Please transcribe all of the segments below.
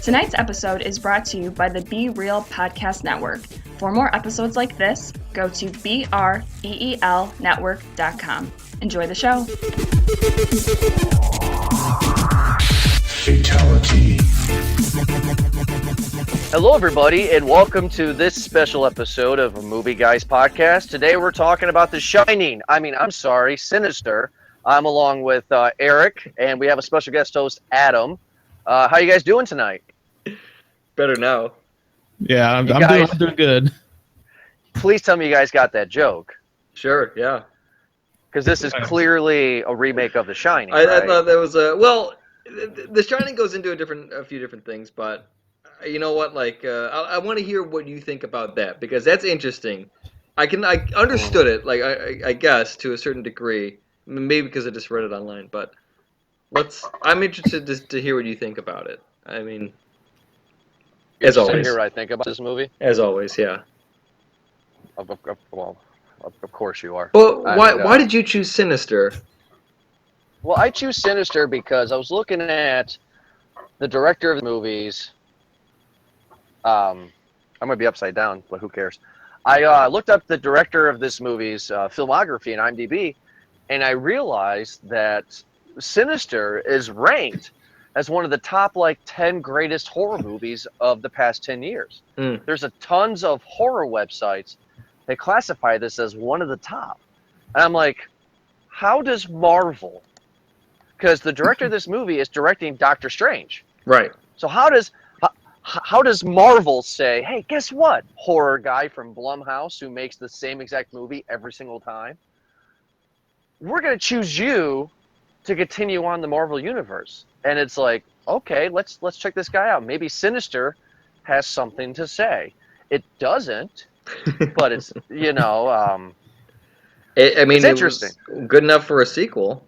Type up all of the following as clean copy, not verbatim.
Tonight's episode is brought to you by the Be Real Podcast Network. For more episodes like this, go to BREELnetwork.com. Enjoy the show. Fatality. Hello, everybody, and welcome to this special episode of Movie Guys Podcast. Today, we're talking about The Shining. Sinister. I'm along with Eric, and we have a special guest host, Adam. How you guys doing tonight? Better now. Yeah, I'm doing good. Please tell me you guys got that joke. Sure, yeah. Because this is clearly a remake of The Shining. I right? thought that was The Shining goes into a few different things, but you know what? I want to hear what you think about that because that's interesting. I understood it, I guess to a certain degree, maybe because I just read it online. But I'm interested to hear what you think about it. I mean, as always. Hear what I think about this movie. As always, yeah. Of course you are. Well, why did you choose Sinister? Well, I choose Sinister because I was looking at the director of the movies. I'm going to be upside down, but who cares? I looked up the director of this movie's filmography in IMDb, and I realized that Sinister is ranked as one of the top 10 greatest horror movies of the past 10 years. There's tons of horror websites that classify this as one of the top. And I'm like, how does Marvel, because the director of this movie is directing Doctor Strange. Right. So how does Marvel say, hey, guess what, horror guy from Blumhouse who makes the same exact movie every single time? We're going to choose you to continue on the Marvel universe. And it's like, okay, let's check this guy out. Maybe Sinister has something to say. It doesn't, but it's, it's interesting. It was good enough for a sequel.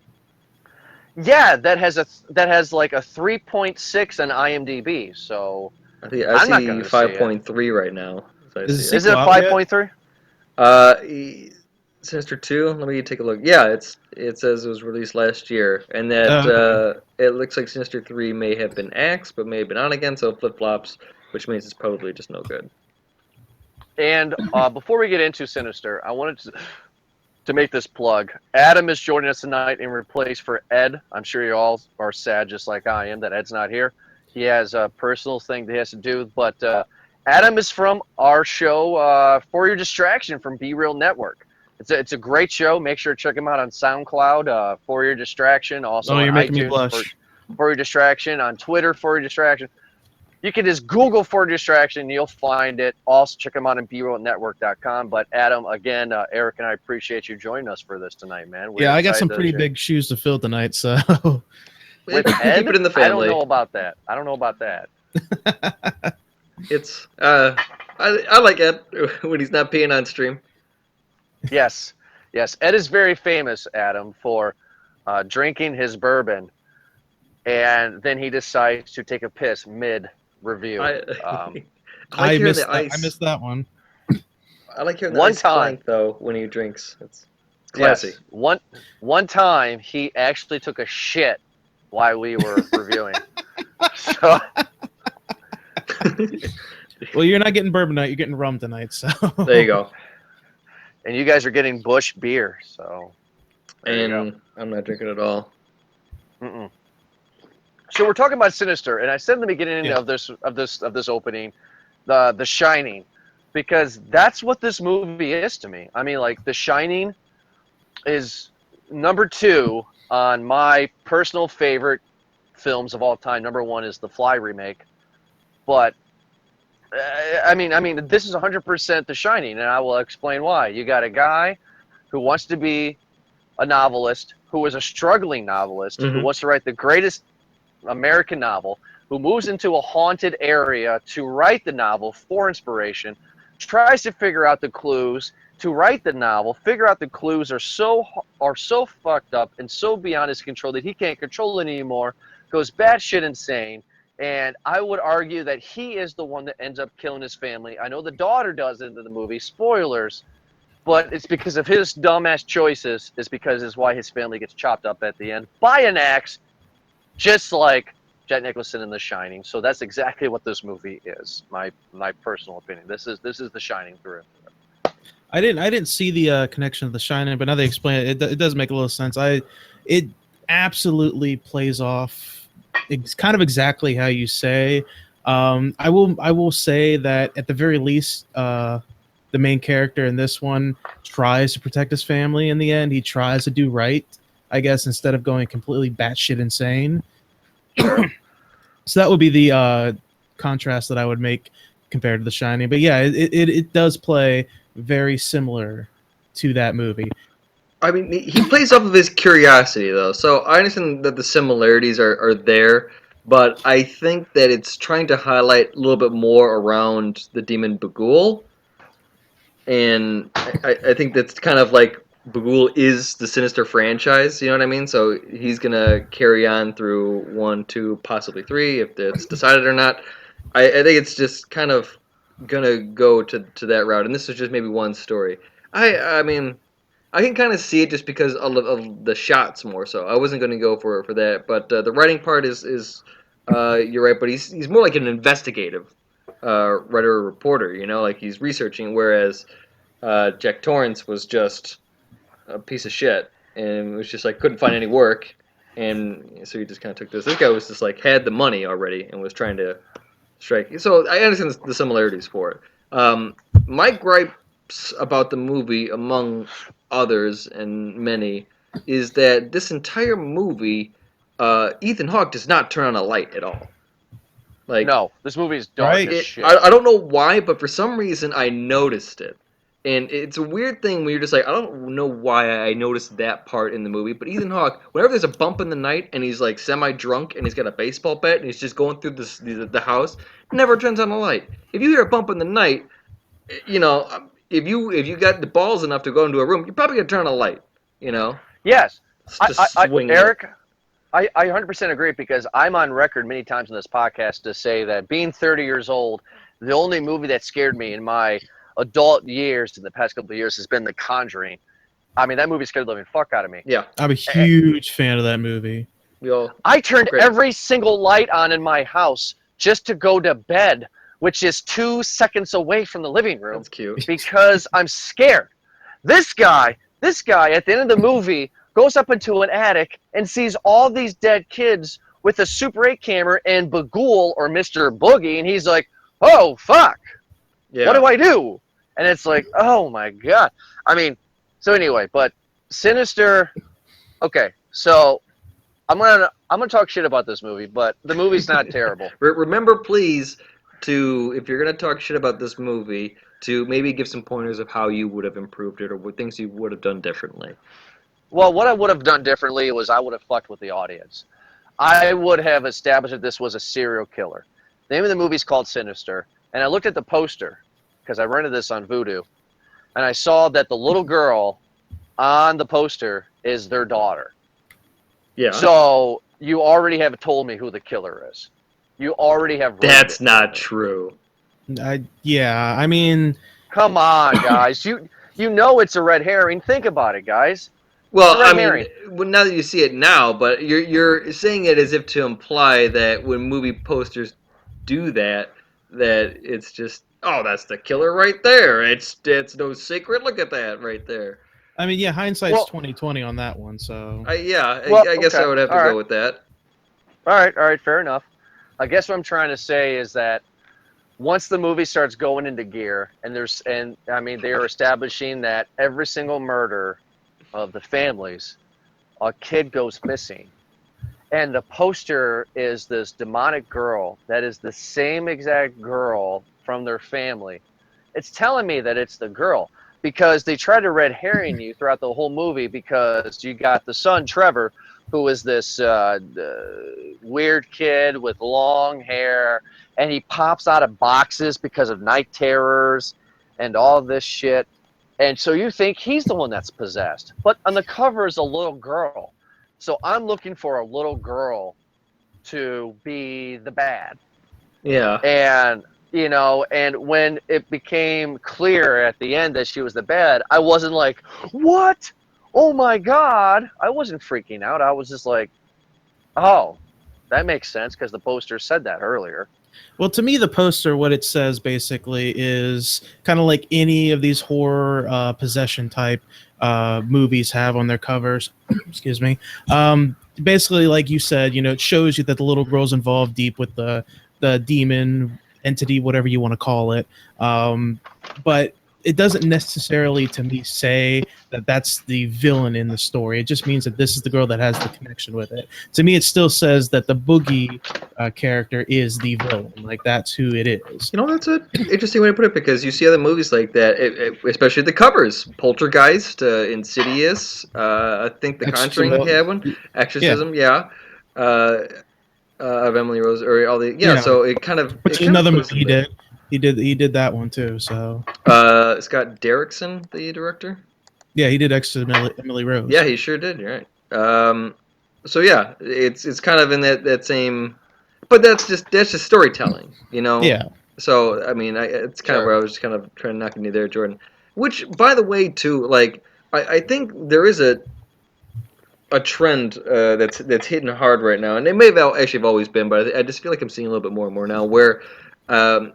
Yeah, that has a 3.6 on IMDb. So I see 5.3 right now. Is it a 5.3? Sinister 2. Let me take a look. Yeah, it says it was released last year, and that it looks like Sinister 3 may have been axed, but may have been on again. So flip flops, which means it's probably just no good. And before we get into Sinister, I wanted to make this plug. Adam is joining us tonight in replace for Ed. I'm sure you all are sad, just like I am, that Ed's not here. He has a personal thing that he has to do, but Adam is from our show, For Your Distraction, from Be Real Network. It's a great show. Make sure to check him out on SoundCloud, For Your Distraction. Also on you're making iTunes, me blush. For Your Distraction. On Twitter, For Your Distraction. You can just Google For Your Distraction, and you'll find it. Also, check him out on BeRealNetwork.com. But Adam, again, Eric and I appreciate you joining us for this tonight, man. I got some pretty big shoes to fill tonight, so... With Ed? Keep it in the family. I don't know about that. It's I like Ed when he's not peeing on stream. Yes. Ed is very famous, Adam, for drinking his bourbon, and then he decides to take a piss mid-review. I missed that one. I like hearing the ice clank, though, when he drinks. It's classy. Yes. One time, he actually took a shit while we were reviewing. So... Well, you're not getting bourbon tonight. You're getting rum tonight. So there you go. And you guys are getting Busch beer. So and I'm not drinking at all. Mm-mm. So we're talking about Sinister, and I said in the beginning of this opening, the Shining, because that's what this movie is to me. I mean, The Shining is number 2 on my personal favorite films of all time. Number 1 is the Fly remake. But, I mean, this is 100% The Shining, and I will explain why. You got a guy who wants to be a novelist, who is a struggling novelist, who wants to write the greatest American novel, who moves into a haunted area to write the novel for inspiration, tries to figure out the clues to write the novel, figure out the clues are so fucked up and so beyond his control that he can't control it anymore, goes batshit insane. And I would argue that he is the one that ends up killing his family. I know the daughter does into the movie, spoilers, but it's because of his dumbass choices. It's because it's why his family gets chopped up at the end by an axe, just like Jack Nicholson in The Shining. So that's exactly what this movie is. My personal opinion. This is The Shining through. I didn't see the connection of The Shining, but now they explain it. It does make a little sense. It absolutely plays off. It's kind of exactly how you say. I will say that at the very least, the main character in this one tries to protect his family. In the end, he tries to do right, I guess, instead of going completely batshit insane. So that would be the contrast that I would make compared to The Shining. But yeah, it does play very similar to that movie. I mean, he plays off of his curiosity, though. So I understand that the similarities are there, but I think that it's trying to highlight a little bit more around the demon Bagul. And I think that's kind of like Bagul is the Sinister franchise, you know what I mean? So he's going to carry on through 1, 2, possibly 3, if it's decided or not. I think it's just kind of going to go to that route. And this is just maybe one story. I mean, I can kind of see it just because of the shots more so. I wasn't going to go for that. But the writing part is you're right, but he's more like an investigative writer or reporter, you know? Like he's researching, whereas Jack Torrance was just a piece of shit and was just like couldn't find any work, and so he just kind of took this. This guy was just like had the money already and was trying to strike. So I understand the similarities for it. My gripes about the movie, among others and many, is that this entire movie, Ethan Hawke does not turn on a light at all. Like no, this movie is dark right? as shit. I don't know why, but for some reason I noticed it. And it's a weird thing when you're just like, I don't know why I noticed that part in the movie, but Ethan Hawke, whenever there's a bump in the night and he's like semi-drunk and he's got a baseball bat and he's just going through the house, never turns on a light. If you hear a bump in the night, you know, if you got the balls enough to go into a room, you're probably gonna turn on a light, you know. Yes, Swing Eric, I 100% agree, because I'm on record many times in this podcast to say that being 30 years old, the only movie that scared me in my adult years in the past couple of years has been The Conjuring. I mean, that movie scared the living fuck out of me. Yeah, I'm a huge fan of that movie. I turned every single light on in my house just to go to bed, which is 2 seconds away from the living room. That's cute. Because I'm scared. This guy at the end of the movie goes up into an attic and sees all these dead kids with a Super 8 camera and Bagul or Mr. Boogie, and he's like, oh, fuck. Yeah. What do I do? And it's like, oh my God. I mean, so anyway, but Sinister, okay, so I'm gonna talk shit about this movie, but the movie's not terrible. Remember, please, to if you're gonna talk shit about this movie, to maybe give some pointers of how you would have improved it or what things you would have done differently. Well, what I would have done differently was I would have fucked with the audience. I would have established that this was a serial killer. The name of the movie is called Sinister, and I looked at the poster because I rented this on Vudu, and I saw that the little girl on the poster is their daughter. Yeah. So you already have told me who the killer is. You already have. That's not true. Yeah, I mean, come on, guys. You know it's a red herring. Think about it, guys. Well, I mean, well, now that you see it now, but you're saying it as if to imply that when movie posters do that it's just, oh, that's the killer right there. It's no secret. Look at that right there. I mean, yeah, hindsight's 20/20 on that one. So I guess I would have to go with that. All right, fair enough. I guess what I'm trying to say is that once the movie starts going into gear, and they are establishing that every single murder of the families, a kid goes missing, and the poster is this demonic girl that is the same exact girl from their family. It's telling me that it's the girl, because they try to red herring you throughout the whole movie, because you got the son Trevor, who is this weird kid with long hair, and he pops out of boxes because of night terrors and all this shit. And so you think he's the one that's possessed. But on the cover is a little girl. So I'm looking for a little girl to be the bad. Yeah. And, and when it became clear at the end that she was the bad, I wasn't like, what? Oh my God. I wasn't freaking out. I was just like, oh, That makes sense because the poster said that earlier. Well, to me, the poster, what it says basically is kind of like any of these horror possession type movies have on their covers. Excuse me. Basically, like you said, it shows you that the little girl's involved deep with the demon entity, whatever you want to call it. But it doesn't necessarily, to me, say that that's the villain in the story. It just means that this is the girl that has the connection with it. To me, it still says that the Boogie character is the villain. Like, that's who it is. That's an interesting way to put it, because you see other movies like that, especially the covers. Poltergeist, Insidious, I think The Conjuring had one. Exorcism, yeah. Of Emily Rose, or all the so it kind of which is another movie he did. He did that one too. So Scott Derrickson, the director. Yeah, he did Exorcism Emily Rose. Yeah, he sure did. You're right. So yeah, it's kind of in that same, but that's just storytelling, Yeah. So I mean, it's kind of where I was just kind of trying to knock you there, Jordan. Which, by the way, too, like I think there is a trend that's hitting hard right now, and it may have actually always been, but I just feel like I'm seeing a little bit more and more now, where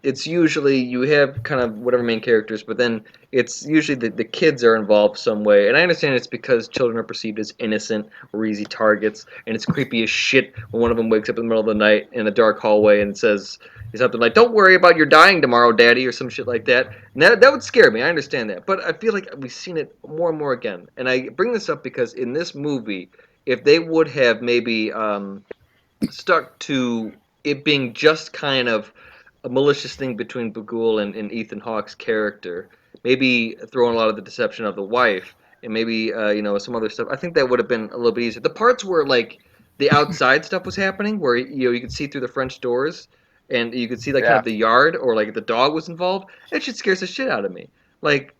it's usually you have kind of whatever main characters, but then it's usually the kids are involved some way. And I understand it's because children are perceived as innocent or easy targets, and it's creepy as shit when one of them wakes up in the middle of the night in a dark hallway and says something like, "Don't worry about your dying tomorrow, Daddy," or some shit like that. And that would scare me. I understand that. But I feel like we've seen it more and more again. And I bring this up because in this movie, if they would have maybe stuck to it being just kind of a malicious thing between Bagul and Ethan Hawke's character, maybe throwing a lot of the deception of the wife, and maybe some other stuff, I think that would have been a little bit easier. The parts where like the outside stuff was happening, where you could see through the French doors, and you could see like kind of the yard, or like the dog was involved, that shit scares the shit out of me. Like,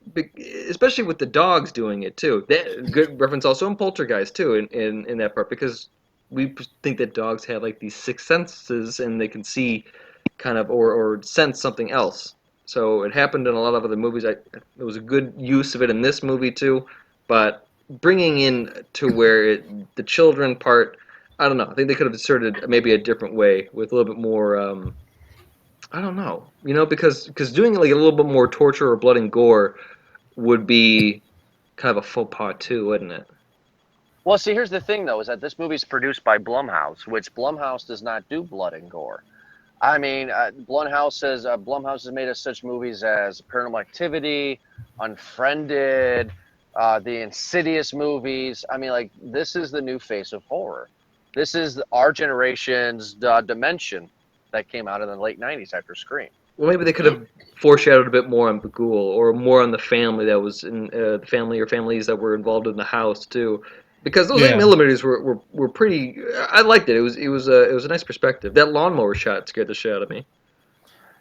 especially with the dogs doing it too. That good reference also in Poltergeist too, in that part, because we think that dogs have like these sixth senses and they can see kind of or sense something else. So it happened in a lot of other movies. It was a good use of it in this movie too, but bringing in to where the children part, I don't know. I think they could have inserted maybe a different way with a little bit more. I don't know, because doing like a little bit more torture or blood and gore would be kind of a faux pas too, wouldn't it? Well, see, here's the thing though, is that this movie's produced by Blumhouse, which Blumhouse does not do blood and gore. I mean, Blumhouse has made us such movies as Paranormal Activity, Unfriended, the Insidious movies. I mean, like, this is the new face of horror. This is our generation's Dimension that came out in the late 90s after Scream. Well, maybe they could have foreshadowed a bit more on Bagul, or more on the family that was in the family or families that were involved in the house too. Because those 8mm were pretty. I liked it. It was a nice perspective. That lawnmower shot scared the shit out of me.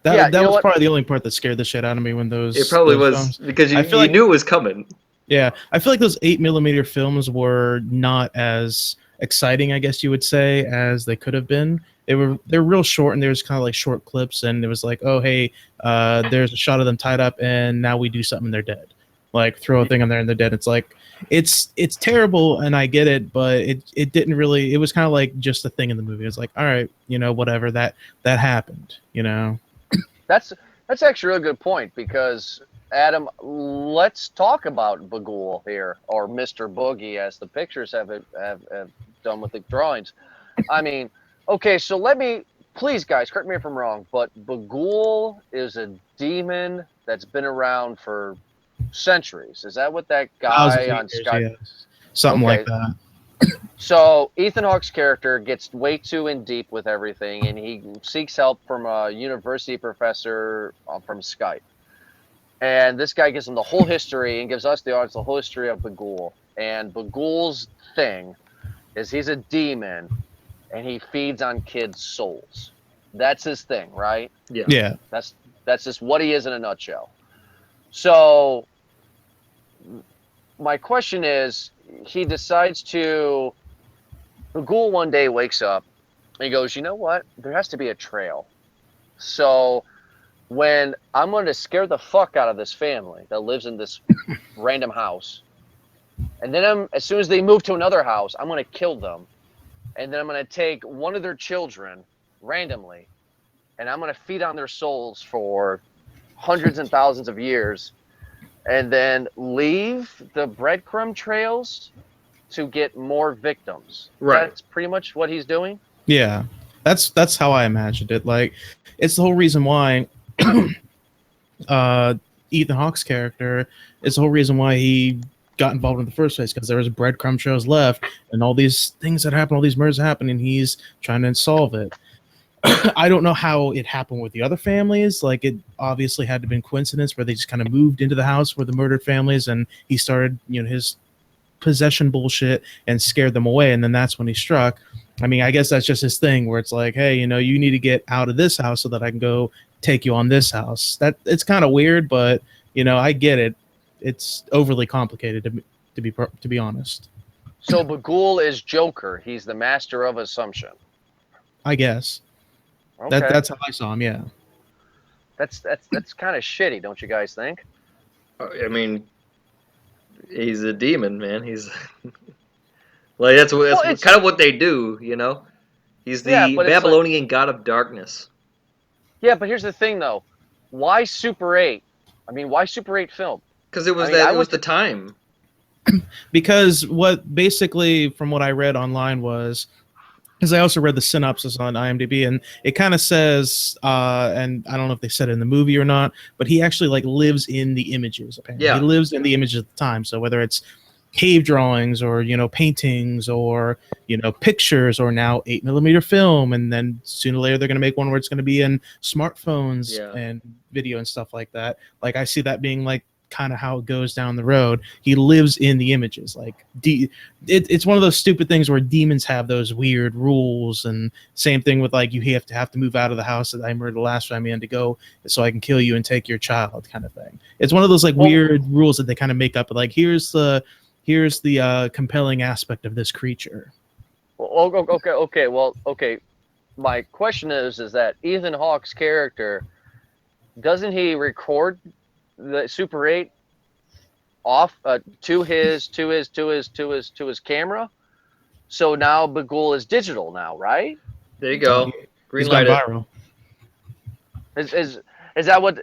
That was probably the only part that scared the shit out of me when those. It probably was films. Because you knew it was coming. Yeah, I feel like those 8mm films were not as exciting, I guess you would say, as they could have been. They're real short, and there's kind of like short clips, and it was like, oh hey, there's a shot of them tied up, and now we do something, and they're dead. Like, throw a thing on there and they're dead. It's like, it's terrible, and I get it, but it didn't really. It was kind of like just a thing in the movie. It's like, all right, whatever, that happened. That's actually a really good point, because Adam, let's talk about Bagul here, or Mr. Boogie, as the pictures have done with the drawings. I mean, okay, so please, guys, correct me if I'm wrong, but Bagul is a demon that's been around for centuries. Is that what that guy on Sky? Yeah. Something like that. So Ethan Hawke's character gets way too in deep with everything, and he seeks help from a university professor from Skype. And this guy gives him the whole history, and gives us, the audience, the whole history of Bagul. And Bagul's thing is he's a demon, and he feeds on kids' souls. That's his thing, right? Yeah. That's just what he is in a nutshell. So my question is, he decides to, Bagul one day wakes up and he goes, you know what? There has to be a trail. So when I'm going to scare the fuck out of this family that lives in this random house, and then as soon as they move to another house, I'm going to kill them. and then I'm going to take one of their children randomly, and I'm going to feed on their souls for hundreds and thousands of years, and then leave the breadcrumb trails to get more victims. Right. That's pretty much what he's doing. Yeah, that's how I imagined it. Like, it's the whole reason why Ethan Hawke's character is the whole reason why he got involved in the first place, because there was breadcrumb trails left and all these things that happen, all these murders happen, and he's trying to solve it. I don't know how it happened with the other families. Like, it obviously had to be coincidence where they just kind of moved into the house where the murdered families, and he started, his possession bullshit and scared them away, and then that's when he struck. I mean, I guess that's just his thing, where it's like, hey, you need to get out of this house so that I can go take you on this house. That it's kind of weird, but I get it. It's overly complicated to be honest. So Bagul is Joker. He's the master of assumption. I guess. Okay. That's how I saw him. Yeah. That's kind of shitty, don't you guys think? I mean, he's a demon, man. He's like that's kind of what they do, He's the Babylonian god of darkness. Yeah, but here's the thing, though. Why Super 8? I mean, why Super 8 film? Because it was it was the time. Because what basically, from what I read online, was, because I also read the synopsis on IMDb, and it kind of says, and I don't know if they said it in the movie or not, but he actually lives in the images. Apparently, he lives in the images at the time. So whether it's cave drawings or paintings or pictures or now 8mm film, and then sooner or later they're going to make one where it's going to be in smartphones and video and stuff like that. Like, I see that being kind of how it goes down the road. He lives in the images. It's one of those stupid things where demons have those weird rules, and same thing with you have to move out of the house that I murdered the last family in to go so I can kill you and take your child, kind of thing. It's one of those weird rules that they kind of make up. Here's the compelling aspect of this creature. Okay. My question is that Ethan Hawke's character, doesn't he record the Super 8 off to his camera? So now Bagul is digital now, right? There you go. Green light viral. Is that what?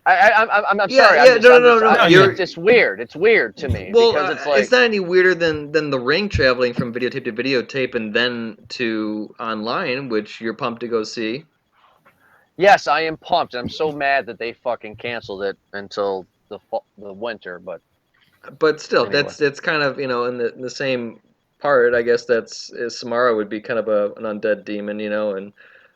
I'm sorry. Yeah, no. It's weird. It's weird to me. Well, because it's not any weirder than the Ring traveling from videotape to videotape and then to online, which you're pumped to go see. Yes, I am pumped. I'm so mad that they fucking canceled it until the winter. But still, anyway. that's kind of in the same part. I guess Samara would be kind of an undead demon,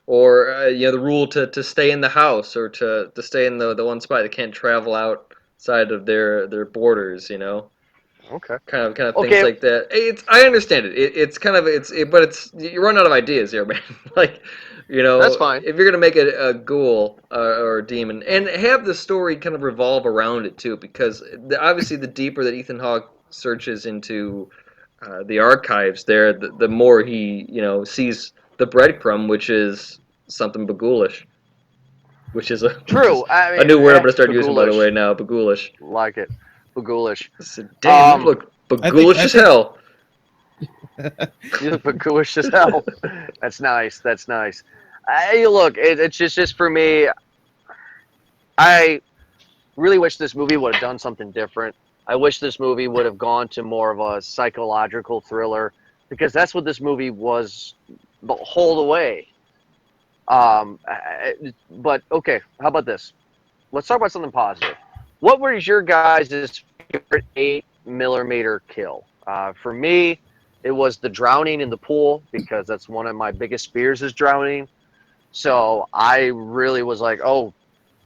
or the rule to stay in the house or to stay in the one spot. They can't travel outside of their borders, Okay. Kind of things like that. I understand it. But you run out of ideas here, man. That's fine. If you're gonna make a ghoul or a demon and have the story kind of revolve around it too, because obviously the deeper that Ethan Hawke searches into the archives, the more he sees the breadcrumb, which is something bagoulish, which is a new word I'm gonna start using, by the way, now. Bagoulish. Like it. Bagoulish. Damn, you look bagoulish as hell. You look bagoulish as hell. That's nice. Look, it's just for me. I really wish this movie would have done something different. I wish this movie would have gone to more of a psychological thriller, because that's what this movie was the whole way. But okay, how about this? Let's talk about something positive. What was your guys' favorite 8mm kill? For me, it was the drowning in the pool, because that's one of my biggest fears is drowning. So I really was like, oh,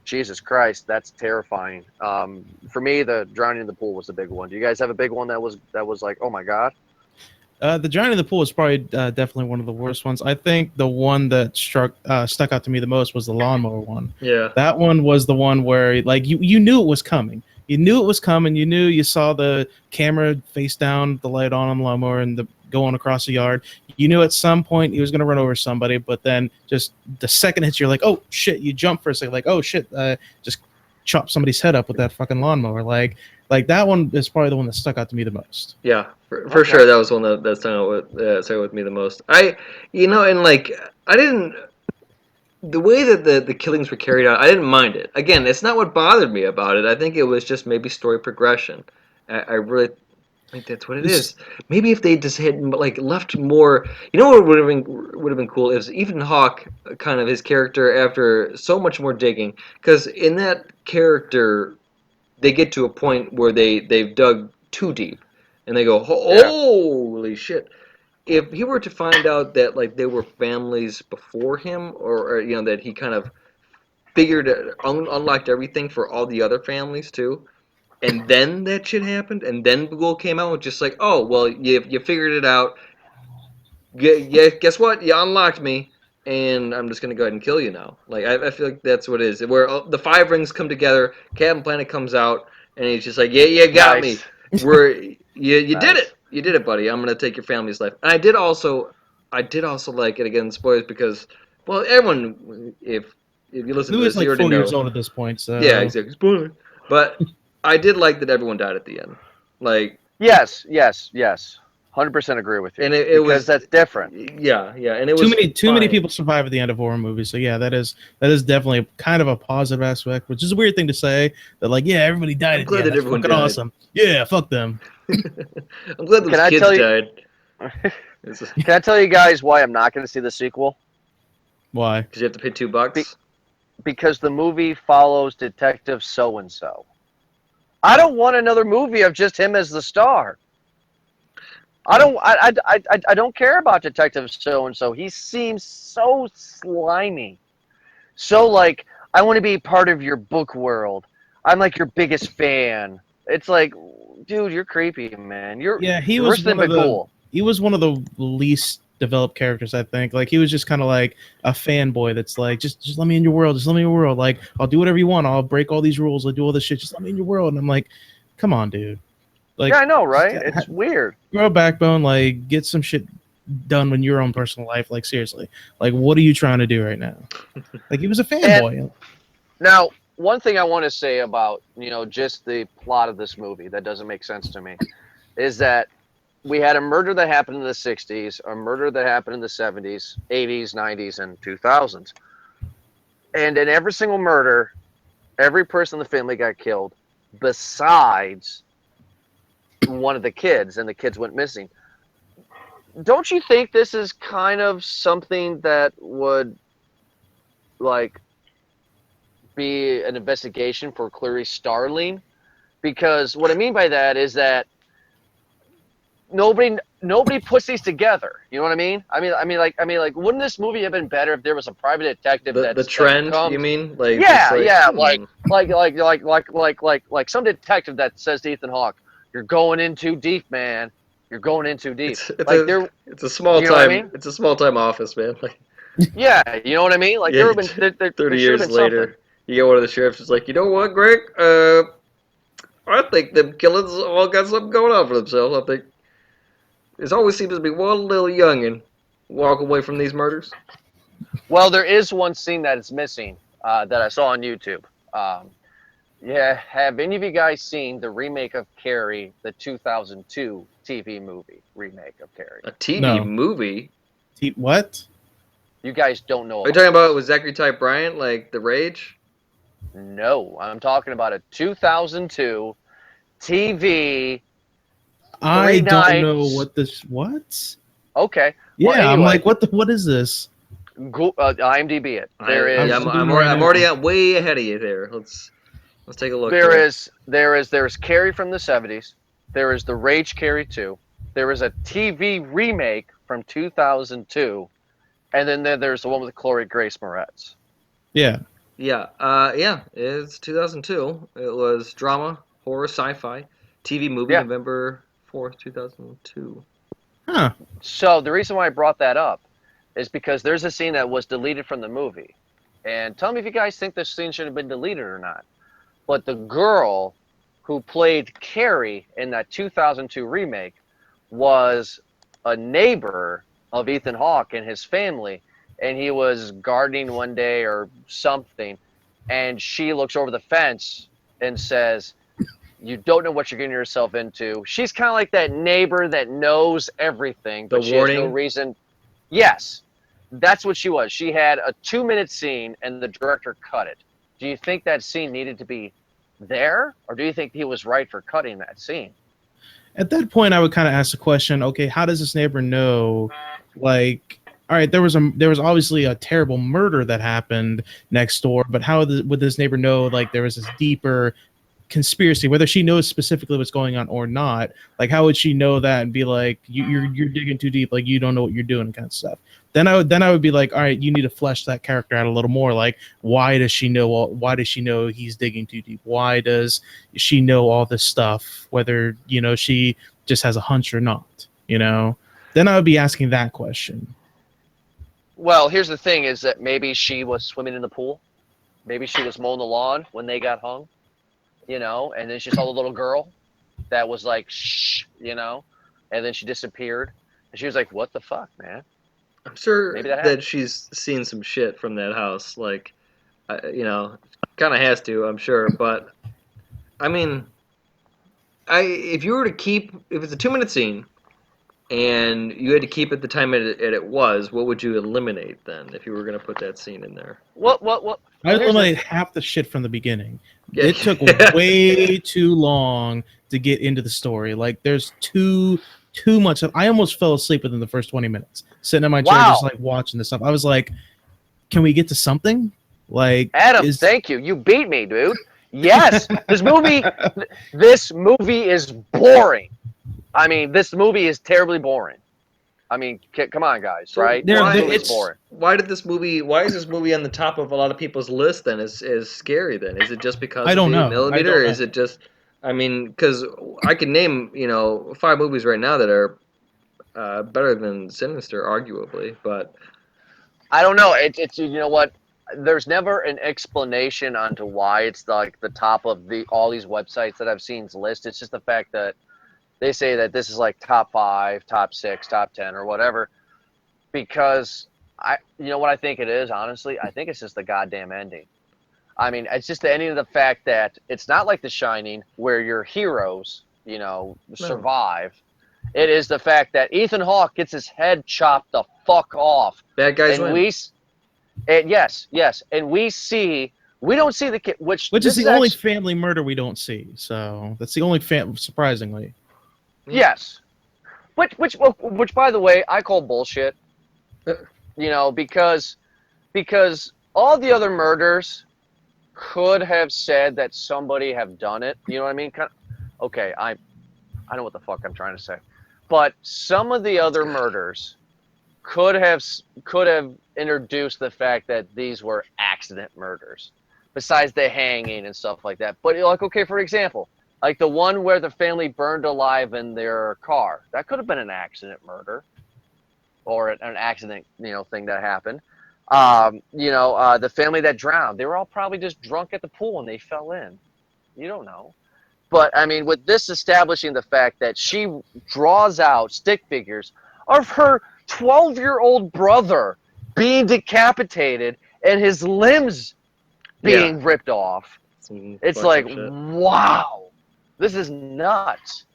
Jesus Christ, that's terrifying. For me, the drowning in the pool was the big one. Do you guys have a big one that was like, oh my God? The drowning in the pool is probably definitely one of the worst ones. I think the one that stuck out to me the most was the lawnmower one. Yeah. That one was the one where you knew it was coming. You knew it was coming. You saw the camera face down, the light on the lawnmower, and going across the yard. You knew at some point he was going to run over somebody, but then just the second hits, you're like, oh shit! You jump for a second, like, oh shit! Just chop somebody's head up with that fucking lawnmower. Like Like that one is probably the one that stuck out to me the most. Yeah, for sure. That was one that stuck with me the most. And like I didn't. The way that the killings were carried out, I didn't mind it. Again, it's not what bothered me about it. I think it was just maybe story progression. I really think that's what it is. Maybe if they just had like left more, what would have been cool is Ethan Hawke, kind of his character after so much more digging, because in that character, they get to a point where they've dug too deep, and they go, holy shit. If he were to find out that like there were families before him, or that he kind of unlocked everything for all the other families too, and then that shit happened, and then Google came out with just like, oh well, you figured it out. Yeah, guess what? You unlocked me, and I'm just gonna go ahead and kill you now. Like I feel like that's what it is. Where the five rings come together, Captain Planet comes out, and he's just like, yeah, you got me. You did it. You did it, buddy. I'm gonna take your family's life. And I did also like it, again, spoilers, because well, everyone, if you listen to Louis this, is like you already 4 know. years old at this point, so Yeah, exactly. Spoiler. But I did like that everyone died at the end. Like Yes. 100% agree with you. and it because was that's different. Yeah, and it too was many fine. people survive at the end of horror movies. So yeah, that is definitely kind of a positive aspect, which is a weird thing to say. That like, yeah, everybody died at the glad end. that That's everyone fucking died. awesome. Yeah, fuck them. I'm glad those Can I kids tell you- died. Can I tell you guys why I'm not going to see the sequel? Why? Because you have to pay $2. Because the movie follows Detective So-and-so. I don't want another movie of just him as the star. I don't care about Detective So-and-so. He seems so slimy. So like, I want to be part of your book world. I'm like your biggest fan. It's like, dude, you're creepy, man. You're He you're was worse than one of the Bagul. he was one of the least developed characters, I think. Like he was just kind of like a fanboy that's like, just let me in your world. Just let me in your world. Like I'll do whatever you want. I'll break all these rules. I'll do all this shit. Just let me in your world. And I'm like, come on, dude. Like, Yeah, I know, right? It's weird. Grow a backbone. Like get some shit done in your own personal life. Like seriously. Like what are you trying to do right now? Like he was a fanboy. Now, one thing I want to say about, just the plot of this movie that doesn't make sense to me is that we had a murder that happened in the 60s, a murder that happened in the 70s, 80s, 90s, and 2000s. And in every single murder, every person in the family got killed besides one of the kids, and the kids went missing. Don't you think this is kind of something that would, like, be an investigation for Clarice Starling? Because what I mean by that is that nobody puts these together. You know what I mean? I mean, like, wouldn't this movie have been better if there was a private detective The trend, you mean? Like like some detective that says to Ethan Hawke, "You're going in too deep, man. You're going in too deep." It's a small you know time. what I mean? It's a small time office, man. Like, Yeah, you know what I mean? Like yeah, there would have been 30 there years been later, something. you get one of the sheriffs who's like, you know what, Greg? I think them killers all got something going on for themselves. I think there always seems to be one little youngin' walk away from these murders. Well, there is one scene that is missing that I saw on YouTube. Yeah, have any of you guys seen the remake of Carrie, the 2002 TV movie remake of Carrie? A TV No. movie? What? You guys don't know Are you talking about with Zachary Ty Bryant, like The Rage? No, I'm talking about a 2002 TV. I don't nights. know what this. What? Okay. Yeah, Well, I'm anyway, like, what is this? Go, IMDb it. There is. Yeah, I'm already way ahead of you there. Let's take a look. There's Carrie from the 70s. There is the Rage Carrie 2. There is a TV remake from 2002, and then there's the one with Chloe Grace Moretz. Yeah. Yeah. It's 2002. It was drama, horror, sci-fi, TV movie, Yeah. November 4th, 2002. Huh. So the reason why I brought that up is because there's a scene that was deleted from the movie, and tell me if you guys think this scene should have been deleted or not. But the girl who played Carrie in that 2002 remake was a neighbor of Ethan Hawke and his family, and he was gardening one day or something, and she looks over the fence and says, You don't know what you're getting yourself into. She's kind of like that neighbor that knows everything, but she has no reason. Yes, that's what she was. She had a 2-minute scene, and the director cut it. Do you think that scene needed to be there, or do you think he was right for cutting that scene? At that point, I would kind of ask the question, okay, how does this neighbor know, like, all right, there was obviously a terrible murder that happened next door, but how would this neighbor know, like, there was this deeper conspiracy, whether she knows specifically what's going on or not? Like, how would she know that and be like, you're digging too deep, like you don't know what you're doing, kind of stuff? Then I would be like, all right, you need to flesh that character out a little more. Like, why does she know he's digging too deep? Why does she know all this stuff, whether she just has a hunch or not? Then I would be asking that question. Well, here's the thing: is that maybe she was swimming in the pool, maybe she was mowing the lawn when they got hung, and then she saw the little girl that was like, shh, and then she disappeared, and she was like, what the fuck, man? I'm sure that she's seen some shit from that house, like, kind of has to, I'm sure. But I mean, if you were to keep, if it's a 2-minute scene, and you had to keep it the time it was, what would you eliminate then if you were going to put that scene in there? What? I eliminated half the shit from the beginning. Yeah. It took way too long to get into the story. Like, there's too much. I almost fell asleep within the first 20 minutes, sitting in my chair just like watching this stuff. I was like, can we get to something? Like, Adam, thank you. You beat me, dude. Yes, this movie is boring. I mean, this movie is terribly boring. I mean, come on, guys, right? It's boring. Why is this movie on the top of a lot of people's list then? Is scary then? Is it just because I don't know. millimeter? Or is it just? I mean, because I can name 5 movies right now that are better than Sinister, arguably, but I don't know. It's you know what? There's never an explanation onto why it's like the top of all these websites that I've seen list. It's just the fact that they say that this is like top 5, top 6, top 10, or whatever. Because what I think it is, honestly, I think it's just the goddamn ending. I mean, it's just the ending of the fact that it's not like The Shining where your heroes, survive. It is the fact that Ethan Hawke gets his head chopped the fuck off. Bad guys win. Yes, and we don't see the kid, which is the only family murder we don't see. So that's the only surprisingly. Yes, which by the way, I call bullshit. Because all the other murders could have said that somebody have done it. You know what I mean? Okay, I know what the fuck I'm trying to say, but some of the other murders could have introduced the fact that these were accident murders, besides the hanging and stuff like that. But like, okay, for example, like the one where the family burned alive in their car, that could have been an accident murder, or an accident, thing that happened. The family that drowned, they were all probably just drunk at the pool and they fell in. You don't know. But I mean, with this establishing the fact that she draws out stick figures of her 12-year-old brother being decapitated and his limbs being ripped off, it's like, wow. This is nuts.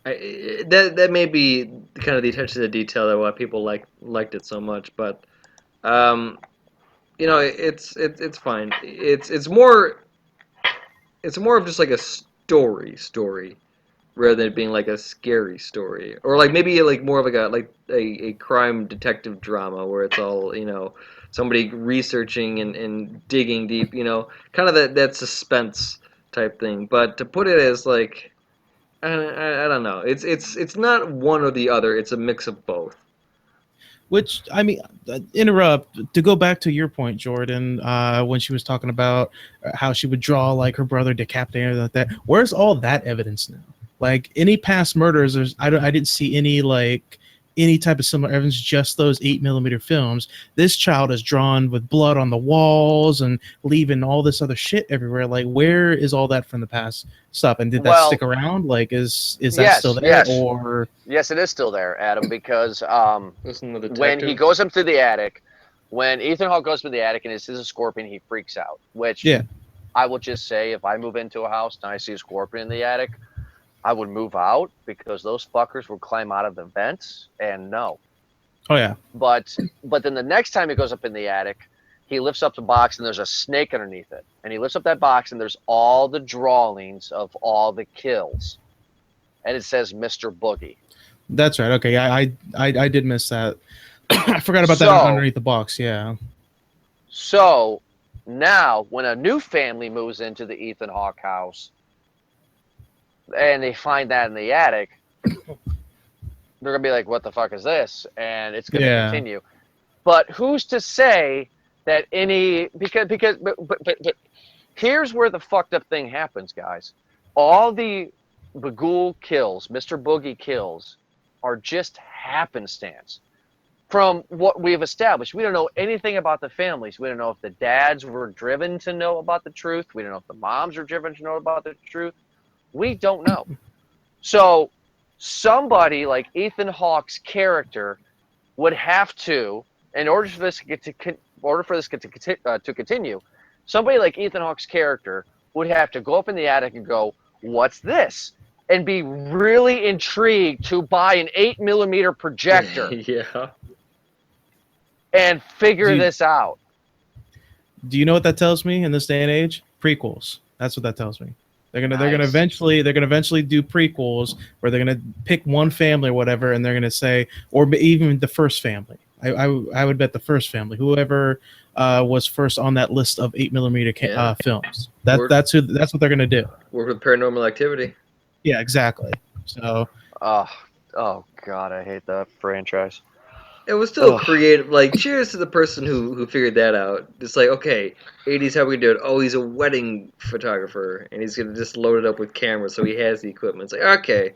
That may be kind of the attention to detail that why people liked it so much, but it's fine. It's more of just like a story rather than it being like a scary story, or like maybe like more of a crime detective drama where it's all somebody researching and digging deep, kind of that suspense type thing. But to put it as like, I don't know, it's not one or the other. It's a mix of both. Which, I mean, interrupt to go back to your point, Jordan, when she was talking about how she would draw like her brother decapitated like that. Where's all that evidence now? Like any past murders, I didn't see any type of similar evidence, just those 8mm films. This child is drawn with blood on the walls and leaving all this other shit everywhere. Like, where is all that from the past stuff? And did that stick around? Like, is that still there? Yes. Or yes, it is still there, Adam, because when he goes up to the attic, when Ethan Hawke goes to the attic and sees a scorpion, he freaks out. Which, I will just say, if I move into a house and I see a scorpion in the attic, I would move out because those fuckers would climb out of the vents, and no. Oh yeah. But then the next time he goes up in the attic, he lifts up the box and there's a snake underneath it. And he lifts up that box and there's all the drawings of all the kills. And it says Mr. Boogie. That's right. Okay, I did miss that. I forgot about that underneath the box. Yeah. So now, when a new family moves into the Ethan Hawke house, and they find that in the attic, they're gonna be like, "What the fuck is this?" And it's gonna continue. But who's to say that but here's where the fucked up thing happens, guys. All the Bagul kills, Mr. Boogie kills, are just happenstance. From what we've established, we don't know anything about the families. We don't know if the dads were driven to know about the truth. We don't know if the moms were driven to know about the truth. We don't know. So somebody like Ethan Hawke's character would have to, in order for this to continue, somebody like Ethan Hawke's character would have to go up in the attic and go, "What's this?" and be really intrigued to buy an 8mm projector. Yeah. And figure this out. Do you know what that tells me in this day and age? Prequels. That's what that tells me. They're gonna eventually do prequels where they're gonna pick one family or whatever, and they're gonna say, or even the first family. I would bet the first family, whoever was first on that list of 8mm films. That's what they're gonna do. Work with Paranormal Activity. Yeah, exactly. So. Oh God, I hate that franchise. It was still creative. Like, cheers to the person who figured that out. It's like, okay, 80s, how we do it? Oh, he's a wedding photographer, and he's gonna just load it up with cameras, so he has the equipment. It's like, okay,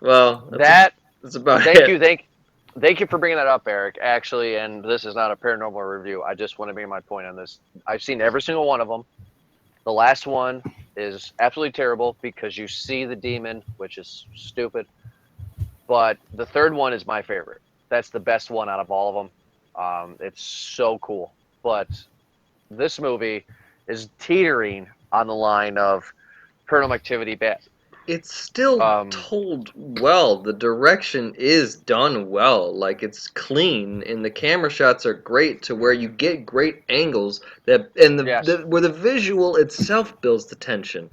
well, that's about it. Thank you for bringing that up, Eric. Actually, and this is not a paranormal review. I just want to make my point on this. I've seen every single one of them. The last one is absolutely terrible because you see the demon, which is stupid. But the third one is my favorite. That's the best one out of all of them. It's so cool. But this movie is teetering on the line of Paranormal Activity bad. It's still told well. The direction is done well. Like, it's clean, and the camera shots are great to where you get great angles where the visual itself builds the tension.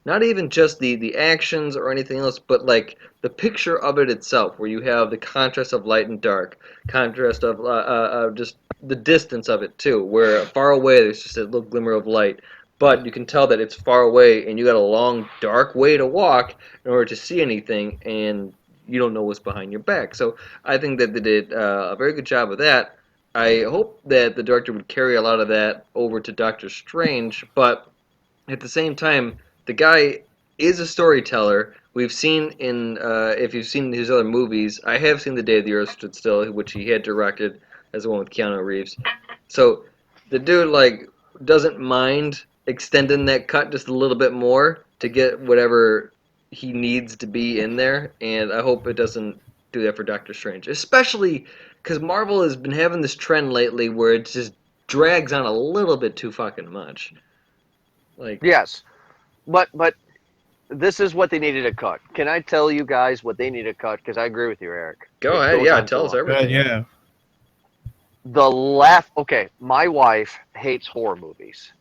Not even just the actions or anything else, but like the picture of it itself, where you have the contrast of light and dark, contrast of just the distance of it too, where far away there's just a little glimmer of light, but you can tell that it's far away and you got a long dark way to walk in order to see anything, and you don't know what's behind your back. So I think that they did a very good job of that. I hope that the director would carry a lot of that over to Doctor Strange, but at the same time, the guy is a storyteller. We've seen if you've seen his other movies, I have seen The Day the Earth Stood Still, which he had directed as the one with Keanu Reeves. So the dude doesn't mind extending that cut just a little bit more to get whatever he needs to be in there, and I hope it doesn't do that for Doctor Strange, especially because Marvel has been having this trend lately where it just drags on a little bit too fucking much. Yes. But this is what they needed to cut. Can I tell you guys what they need to cut? Because I agree with you, Eric. Go ahead. Yeah, tell us everything. Yeah. Okay, my wife hates horror movies.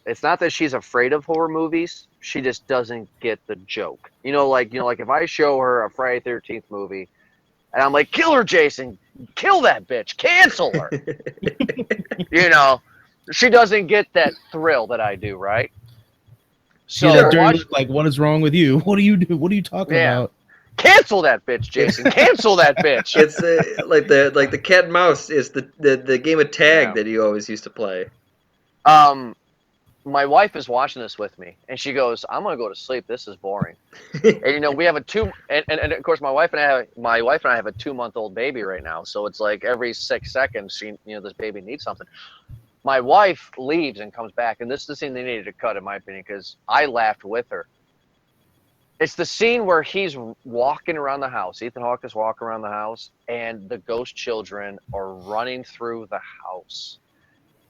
It's not that she's afraid of horror movies. She just doesn't get the joke. Like if I show her a Friday 13th movie, and I'm like, "Kill her, Jason! Kill that bitch! Cancel her!" She doesn't get that thrill that I do, right? So like, what is wrong with you? What do you do? What are you talking about? Cancel that bitch, Jason. Cancel that bitch. It's like the cat and mouse is the game of tag that you always used to play. My wife is watching this with me, and she goes, "I'm gonna go to sleep. This is boring." And we have and of course my wife and I have a 2-month-old baby right now, so it's like every 6 seconds, this baby needs something. My wife leaves and comes back, and this is the scene they needed to cut, in my opinion, because I laughed with her. It's the scene where he's walking around the house. Ethan Hawke is walking around the house, and the ghost children are running through the house.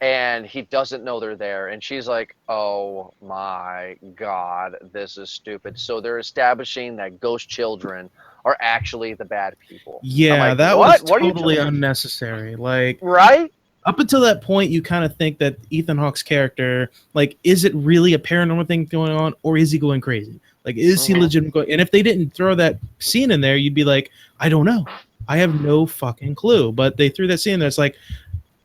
and he doesn't know they're there, and she's like, oh my god, this is stupid. So they're establishing that ghost children are actually the bad people. Yeah, I'm like, that what? was What are you totally doing? unnecessary. Like, Right? up until that point, you kind of think that Ethan Hawke's character, like, is it really a paranormal thing going on, or is he going crazy? Like, is he legit going? And if they didn't throw that scene in there, you'd be like, I don't know. I have no fucking clue. But they threw that scene in there. It's like,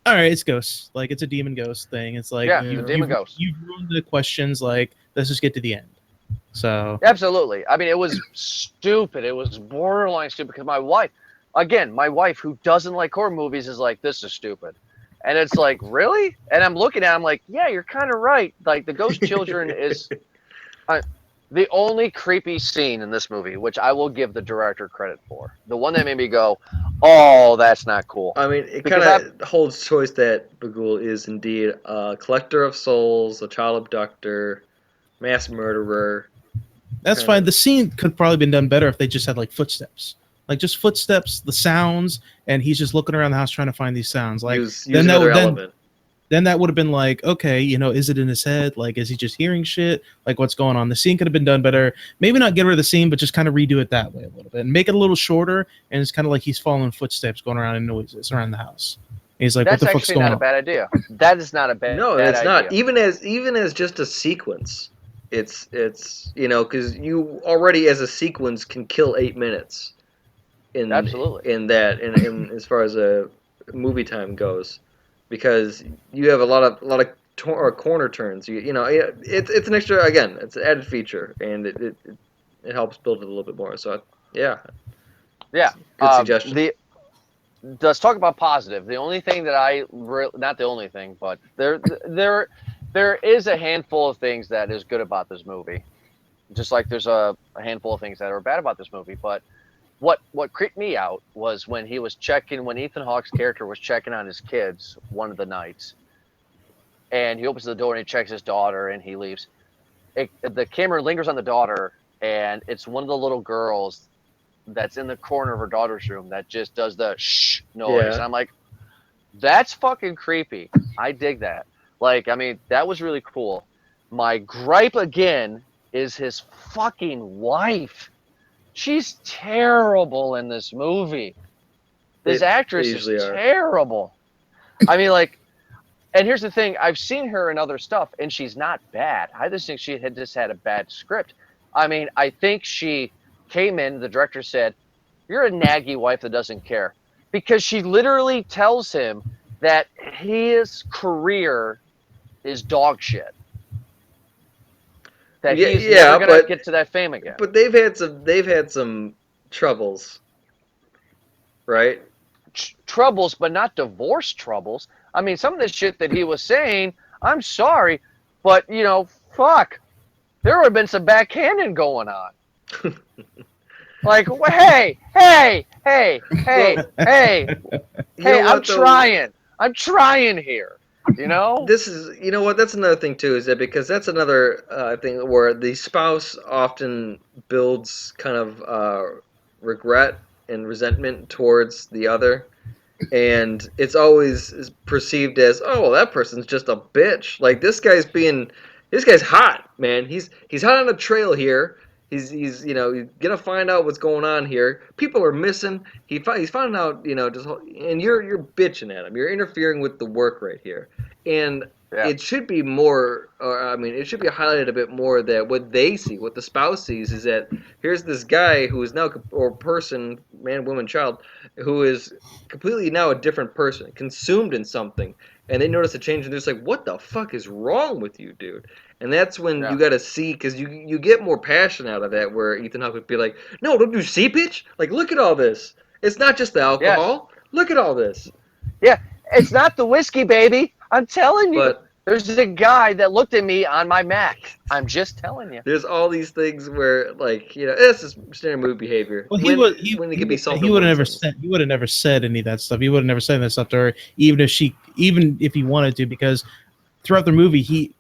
all right, it's ghosts. Like, it's a demon ghost thing. It's like, Yeah, the demon ghost. You've ruined the questions. Like, let's just get to the end. So Absolutely. I mean, it was stupid. It was borderline stupid because my wife, who doesn't like horror movies, is like, this is stupid. And it's like, really? And I'm looking at it, I'm like, yeah, you're kind of right. Like, the ghost children is the only creepy scene in this movie, which I will give the director credit for. The one that made me go, oh, that's not cool. I mean, it kind of holds choice that Bagul is indeed a collector of souls, a child abductor, mass murderer. that's fine. The scene could probably been done better if they just had like footsteps. Like just footsteps, the sounds, and he's just looking around the house trying to find these sounds. Like use another element. Then that would have been like, okay, is it in his head? Like, is he just hearing shit? Like, what's going on? The scene could have been done better. Maybe not get rid of the scene, but just kind of redo it that way a little bit and make it a little shorter. And it's kind of like he's following footsteps going around in noises around the house. And he's like, that's what the fuck's going on? That's actually not a bad idea. That is not a bad. No, bad it's idea. not. Even as just a sequence, it's because you already as a sequence can kill 8 minutes. Absolutely. In as far as a movie time goes. Because you have a lot of corner turns. It's an extra, again, it's an added feature, and it helps build it a little bit more. So yeah. Good suggestion. Let's talk about positive. The only thing that not the only thing, but there is a handful of things that is good about this movie. Just like there's a handful of things that are bad about this movie, but what creeped me out was when Ethan Hawke's character was checking on his kids one of the nights, and he opens the door and he checks his daughter and he leaves. The camera lingers on the daughter, and it's one of the little girls that's in the corner of her daughter's room that just does the shh noise. Yeah. And I'm like, that's fucking creepy. I dig that. Like, I mean, that was really cool. My gripe again is his fucking wife. She's terrible in this movie. This actress is terrible. I mean, like, and here's the thing. I've seen her in other stuff, and she's not bad. I just think she just had a bad script. I mean, I think she came in, the director said, you're a naggy wife that doesn't care. Because she literally tells him that his career is dog shit. That he's never going to get to that fame again. But they've had some troubles, right? Troubles, but not divorce troubles. I mean, some of the shit that he was saying, I'm sorry, but fuck, there would have been some backhanding going on. Like, hey, I'm trying here. This is, that's another thing too, is that because that's another thing where the spouse often builds kind of regret and resentment towards the other, and it's always perceived as, oh, well, that person's just a bitch. Like, this guy's hot, man. He's hot on a trail here. He's gonna find out what's going on here. People are missing. He's finding out, and you're bitching at him. You're interfering with the work right here, and it should be more. It should be highlighted a bit more that what they see, what the spouse sees, is that here's this guy who is now, or person, man, woman, child, who is completely now a different person, consumed in something, and they notice a change, and they're just like, "What the fuck is wrong with you, dude?" And that's when you got to see, because you get more passion out of that, where Ethan Hawke would be like, no, don't you see, bitch? Like, look at all this. It's not just the alcohol. Yes. Look at all this. Yeah, it's not the whiskey, baby. I'm telling you. But there's a guy that looked at me on my Mac. I'm just telling you. There's all these things where, like, this is standard movie behavior. Well, he would have never said any of that stuff. He would have never said that stuff to her, even if he wanted to, because throughout the movie,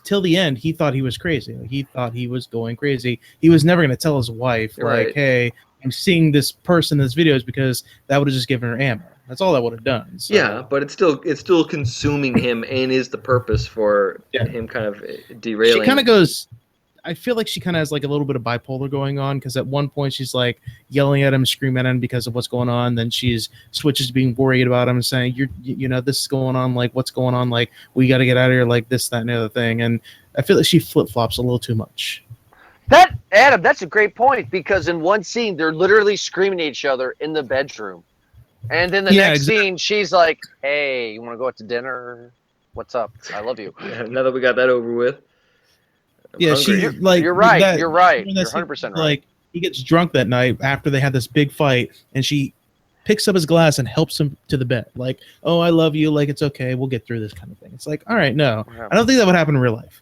till the end, he thought he was crazy. Like, he thought he was going crazy. He was never going to tell his wife, like, hey, I'm seeing this person in this videos, because that would have just given her ammo. That's all that would have done. So. Yeah, but it's still consuming him and is the purpose for him kind of derailing. She kind of goes. I feel like she kind of has like a little bit of bipolar going on because at one point she's like yelling at him, screaming at him because of what's going on. Then she's switches to being worried about him and saying, you know, this is going on. Like, what's going on? Like, we got to get out of here. Like this, that, and the other thing. And I feel like she flip flops a little too much. Adam, that's a great point because in one scene they're literally screaming at each other in the bedroom, and then the next scene she's like, "Hey, you want to go out to dinner? What's up? I love you." Yeah, now that we got that over with. Yeah, hungry. You're right. You're right. You're 100% right. Like he gets drunk that night after they had this big fight, and she picks up his glass and helps him to the bed. Like, oh, I love you. Like it's okay. We'll get through this kind of thing. It's like, all right, no, I don't think that would happen in real life.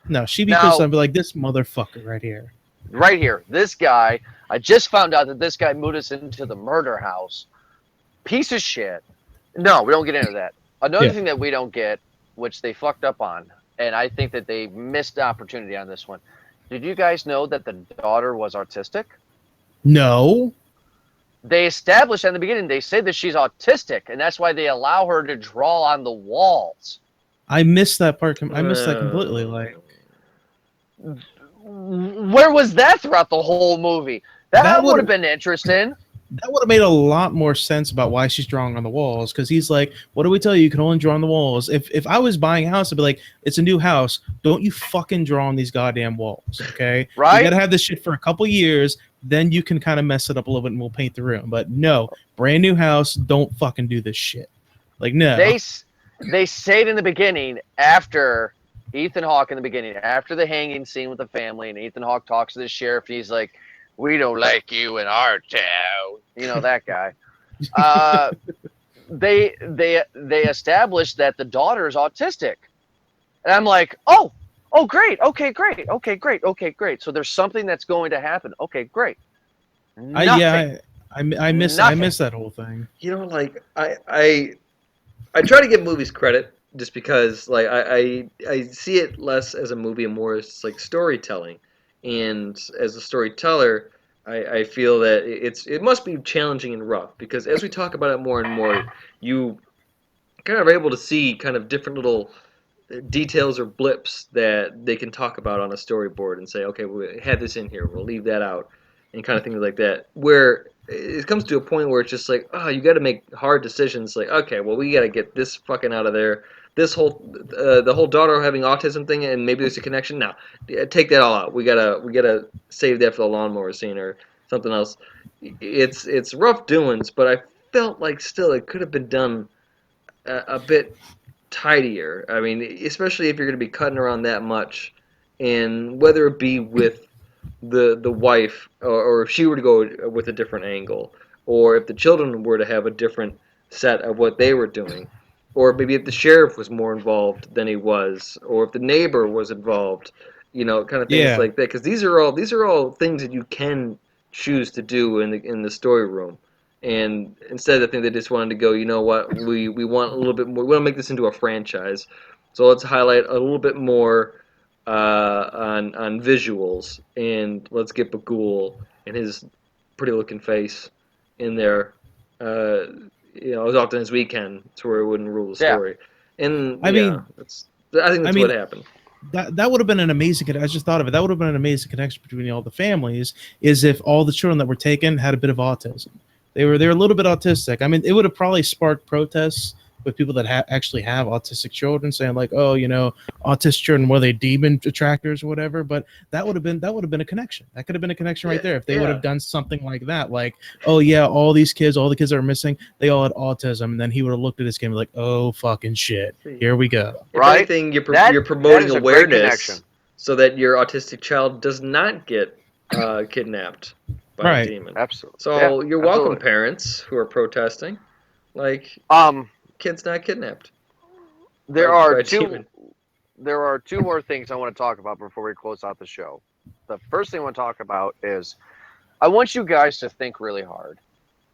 No, she'd be pissed and be like, this motherfucker right here. Right here, this guy. I just found out that this guy moved us into the murder house. Piece of shit. No, we don't get into that. Another thing that we don't get, which they fucked up on. And I think that they missed the opportunity on this one. Did you guys know that the daughter was autistic? No. They established in the beginning, they say that she's autistic, and that's why they allow her to draw on the walls. I missed that part. I missed that completely. Like, where was that throughout the whole movie? That would have been interesting. That would have made a lot more sense about why she's drawing on the walls. Because he's like, what do we tell you? You can only draw on the walls. If I was buying a house, I'd be like, it's a new house. Don't you fucking draw on these goddamn walls, okay? Right? You got to have this shit for a couple years. Then you can kind of mess it up a little bit and we'll paint the room. But no, brand new house, don't fucking do this shit. Like, no. They say it in the beginning after Ethan Hawke in the beginning, after the hanging scene with the family, and Ethan Hawke talks to the sheriff, and he's like, we don't like you in our town. You know, that guy. They established that the daughter is autistic. And I'm like, oh, great. Okay, great. So there's something that's going to happen. Okay, great. I miss that whole thing. You know, like I try to give movies credit just because like I see it less as a movie and more as like storytelling. And as a storyteller, I feel that it must be challenging and rough because as we talk about it more and more, you kind of are able to see kind of different little details or blips that they can talk about on a storyboard and say, okay, we had this in here, we'll leave that out, and kind of things like that. Where it comes to a point where it's just like, oh, you got to make hard decisions. Like, okay, well, we got to get this fucking out of there. This whole the whole daughter having autism thing, and maybe there's a connection. Now, take that all out. We gotta save that for the lawnmower scene or something else. It's rough doings, but I felt like still it could have been done a bit tidier. I mean, especially if you're going to be cutting around that much, and whether it be with the wife or if she were to go with a different angle, or if the children were to have a different set of what they were doing. Or maybe if the sheriff was more involved than he was, or if the neighbor was involved, you know, kind of things like that. Because these are all things that you can choose to do in the story room. And instead, I think they just wanted to go, you know what, we want a little bit more. We want to make this into a franchise, so let's highlight a little bit more on visuals, and let's get Bagul and his pretty looking face in there. You know, as often as we can, to where it wouldn't rule the story. And I think that's what happened. That would have been an amazing. I just thought of it. That would have been an amazing connection between all the families. Is if all the children that were taken had a bit of autism. They were a little bit autistic. I mean, it would have probably sparked protests with people that actually have autistic children, saying like, "Oh, you know, autistic children were they demon attractors or whatever." But that would have been a connection. That could have been a connection right there if they would have done something like that. Like, oh yeah, all the kids that are missing, they all had autism, and then he would have looked at his kid and be like, "Oh fucking shit, here we go." If anything, you're promoting awareness so that your autistic child does not get kidnapped by a demon. Absolutely. So you're welcome, parents who are protesting. Like, kid's not kidnapped. There are two more things I want to talk about before we close out the show. The first thing I want to talk about is I want you guys to think really hard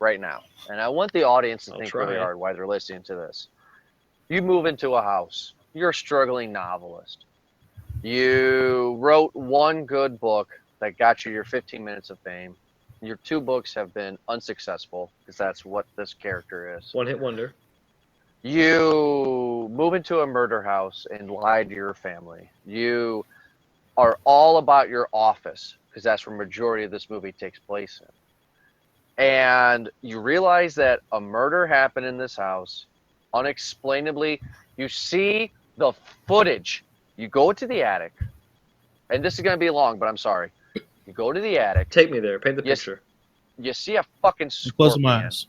right now. And I want the audience to think really hard while they're listening to this. You move into a house. You're a struggling novelist. You wrote one good book that got you your 15 minutes of fame. your 2 books have been unsuccessful, because that's what this character is. One hit wonder. You move into a murder house and lie to your family. You are all about your office, because that's where majority of this movie takes place in. And you realize that a murder happened in this house, unexplainably. You see the footage. You go to the attic, and this is going to be long, but I'm sorry. You go to the attic. Take me there. Paint the Yes. picture. You see a fucking Closing my scorpion. eyes.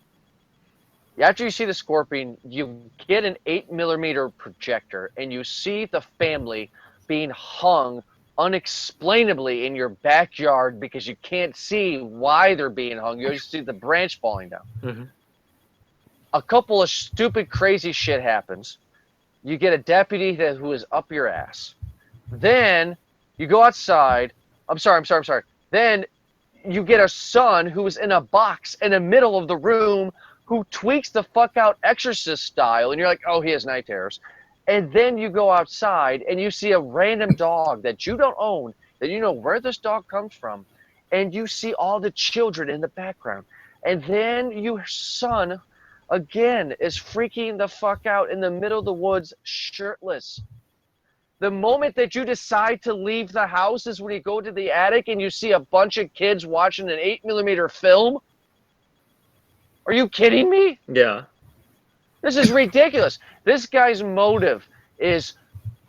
After you see the scorpion, you get an 8mm projector, and you see the family being hung unexplainably in your backyard, because you can't see why they're being hung. You just see the branch falling down. Mm-hmm. A couple of stupid, crazy shit happens. You get a deputy who is up your ass. Then you go outside. I'm sorry. Then you get a son who is in a box in the middle of the room, who tweaks the fuck out Exorcist style, and you're like, oh, he has night terrors. And then you go outside and you see a random dog that you don't own, that you know where this dog comes from, and you see all the children in the background. And then your son, again, is freaking the fuck out in the middle of the woods, shirtless. The moment that you decide to leave the house is when you go to the attic and you see a bunch of kids watching an 8mm film. Are you kidding me? Yeah. This is ridiculous. This guy's motive is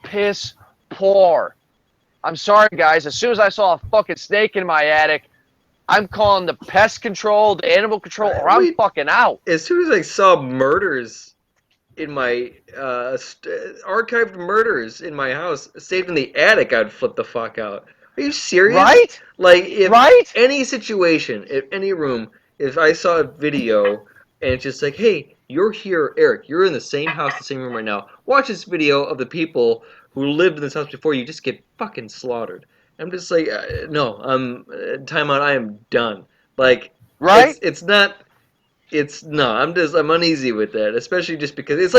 piss poor. I'm sorry, guys. As soon as I saw a fucking snake in my attic, I'm calling the pest control, the animal control, or I'm fucking out. As soon as I saw murders in my archived murders in my house saved in the attic, I'd flip the fuck out. Are you serious? Right? Like, if Right? any situation, if any room, if I saw a video and it's just like, hey, you're here, Eric, you're in the same house, the same room right now. Watch this video of the people who lived in this house before you just get fucking slaughtered. I'm just like, no, time out, I am done. Like, Right? I'm uneasy with that, especially just because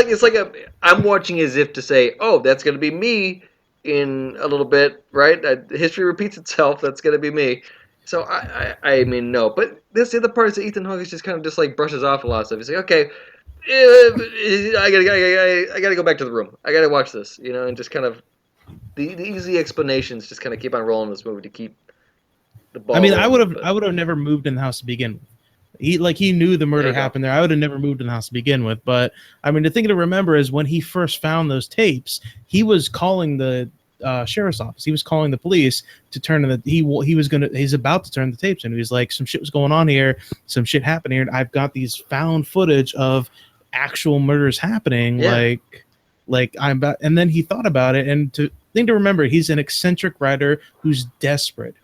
I'm watching as if to say, oh, that's going to be me in a little bit, right? History repeats itself. That's going to be me. So I mean, no. But this the other part is that Ethan Hawke is just kind of just like brushes off a lot of stuff. He's like, okay, I gotta go back to the room. I gotta watch this, and just kind of the easy explanations just kind of keep on rolling in this movie to keep the ball. I mean, rolling, I would have never moved in the house to begin with. He knew the murder happened there. I would have never moved in the house to begin with. But I mean, the thing to remember is when he first found those tapes, he was calling the sheriff's office. He was calling the police to turn the he's about to turn the tapes in. He was like, some shit was going on here, some shit happened here, and I've got these found footage of actual murders happening. Yeah. Like I'm about, and then he thought about it. And thing to remember, he's an eccentric writer who is desperate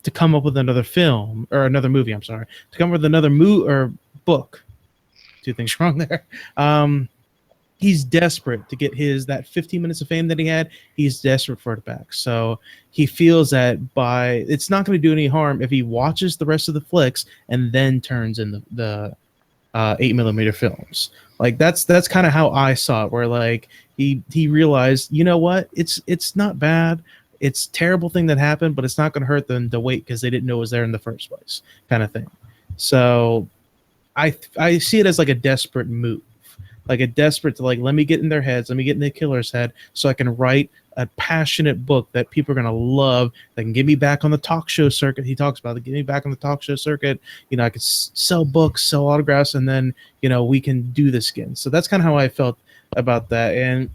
to come up with another film or another movie. I'm sorry, to come up with another book. 2 things wrong there. He's desperate to get that 15 minutes of fame that he had. He's desperate for it back. So he feels that it's not going to do any harm if he watches the rest of the flicks and then turns in the 8mm films. Like that's kind of how I saw it. Where like he realized, you know what, it's not bad. It's a terrible thing that happened, but it's not going to hurt them to wait because they didn't know it was there in the first place, kind of thing. So I see it as like a desperate move. Like a desperate to like, let me get in their heads, let me get in the killer's head so I can write a passionate book that people are going to love, that can get me back on the talk show circuit. He talks about it, get me back on the talk show circuit. I could sell books, sell autographs, and then, we can do this again. So that's kind of how I felt about that. And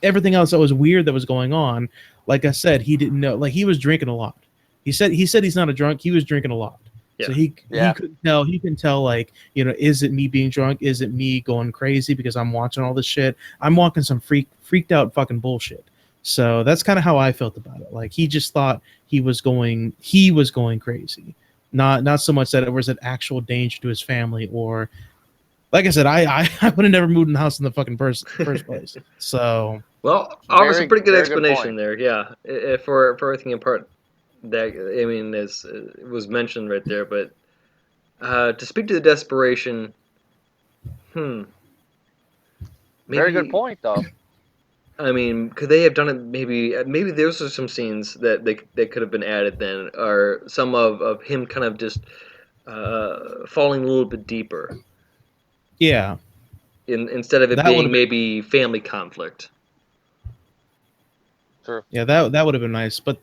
everything else that was weird that was going on, like I said, he didn't know, like he was drinking a lot. He said he's not a drunk. He was drinking a lot. Yeah. So he can tell, like, is it me being drunk? Is it me going crazy because I'm watching all this shit? I'm watching some freaked out fucking bullshit. So that's kind of how I felt about it. Like he just thought he was going crazy. Not so much that it was an actual danger to his family, or like I said, I would have never moved in the house in the fucking first place. So obviously pretty good explanation there. Yeah, for everything apart. That, I mean, as it was mentioned right there, but to speak to the desperation, very good point, though. I mean, could they have done it? Maybe those are some scenes that could have been added then, or some of him kind of just falling a little bit deeper, Yeah, instead of it that would being have been. maybe family conflict. True. Yeah, that would have been nice, but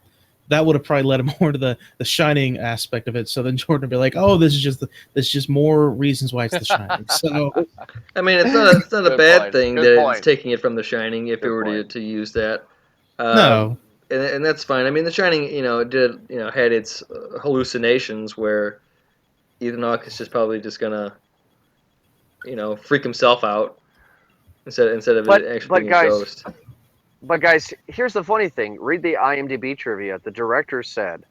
that would have probably led him more to the Shining aspect of it. So then Jordan would be like, "Oh, this is just more reasons why it's The Shining." So I mean, it's not a Good bad point. thing Good that it's point. taking it from The Shining if Good it were point. to use that. no, And that's fine. I mean, The Shining, had its hallucinations where Ethan Hawke is just probably just gonna, freak himself out instead of it actually But being a guys, ghost. here's the funny thing. Read the IMDb trivia. The director said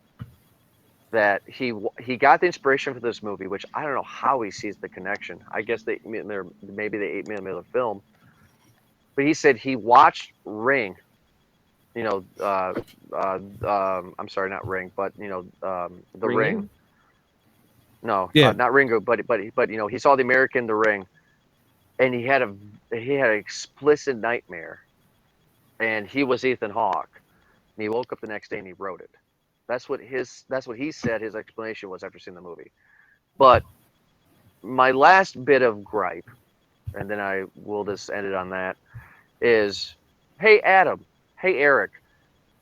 that he got the inspiration for this movie, which I don't know how he sees the connection. I guess maybe the 8 millimeter film, but he said he watched Ring. I'm sorry, not Ring, but the Ring. Ringing? No, yeah, not Ringo, but he saw the American The Ring, and he had an explicit nightmare, and he was Ethan Hawke, and he woke up the next day and he wrote it. That's what he said. His explanation was after seeing the movie. But my last bit of gripe, and then I will just end it on that, is, hey Adam, hey Eric,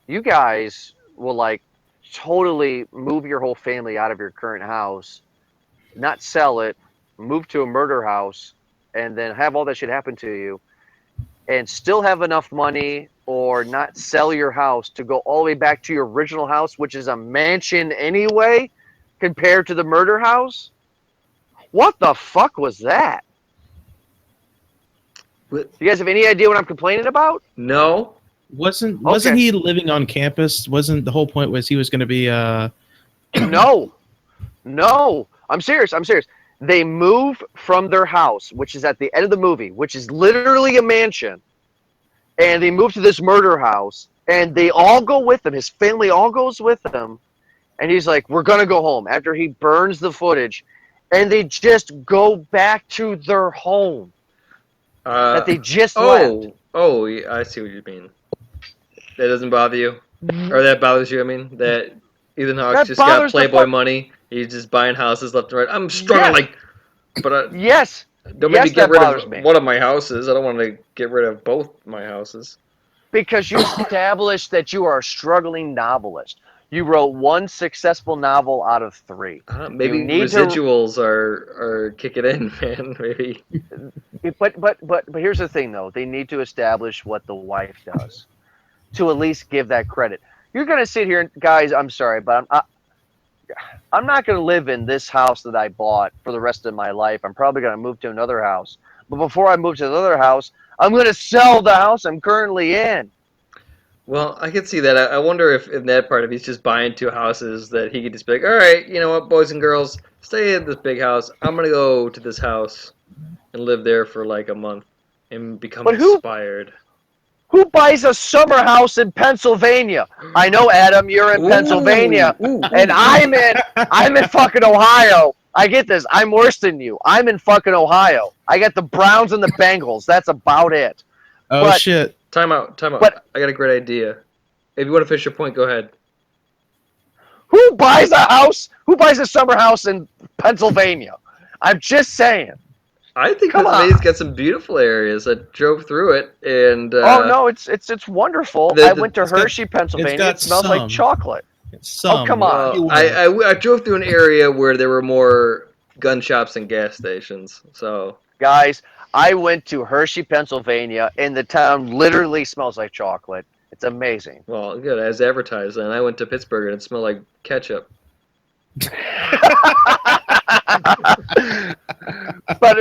you guys will like totally move your whole family out of your current house, not sell it, move to a murder house, and then have all that shit happen to you, and still have enough money or not sell your house to go all the way back to your original house, which is a mansion anyway, compared to the murder house? What the fuck was that? What? You guys have any idea what I'm complaining about? No. wasn't Okay. he living on campus? Wasn't the whole point was he was going to be No. No. I'm serious. They move from their house, which is at the end of the movie, which is literally a mansion, and they move to this murder house, and they all go with him. His family all goes with him, and he's like, "We're gonna go home." After he burns the footage, and they just go back to their home that they just left. Yeah, I see what you mean. That doesn't bother you, or that bothers you? I mean, that Ethan Hawke's That just got bothers the Playboy fuck. money. He's just buying houses left and right. I'm Yes, struggling, but yes, don't make me yes. get That rid bothers of me one of my houses. I don't want to get rid of both my houses. because you established that you are a struggling novelist. You wrote one successful novel out of 3. You Maybe need to, residuals are kicking in, man. Maybe. but here's the thing though. They need to establish what the wife does to at least give that credit. You're gonna sit here, guys. I'm sorry, but I'm not gonna live in this house that I bought for the rest of my life. I'm probably gonna move to another house. But before I move to another house, I'm gonna sell the house I'm currently in. Well, I could see that. I wonder if in that part, if he's just buying 2 houses, that he could just be like, all right, you know what, boys and girls, stay in this big house. I'm going to go to this house and live there for like a month and become But who inspired. Who buys a summer house in Pennsylvania? I know, Adam, you're in Pennsylvania, and I'm in fucking Ohio. I get this. I'm worse than you. I'm in fucking Ohio. I got the Browns and the Bengals. That's about it. oh But shit. Time out. but I got a great idea. If you want to finish your point, go ahead. who buys a house? Who buys a summer house in Pennsylvania? I'm just saying. I think Come Pennsylvania's on. got some beautiful areas. I drove through it, and Oh no, it's wonderful. the- I the- went to It's got- Hershey, Pennsylvania. got It smells like some. chocolate. Some. come on. well, I drove through an area where there were more gun shops and gas stations. So Guys, I went to Hershey, Pennsylvania, and the town literally smells like chocolate. It's amazing. well, good as advertised. And I went to Pittsburgh and it smelled like ketchup. But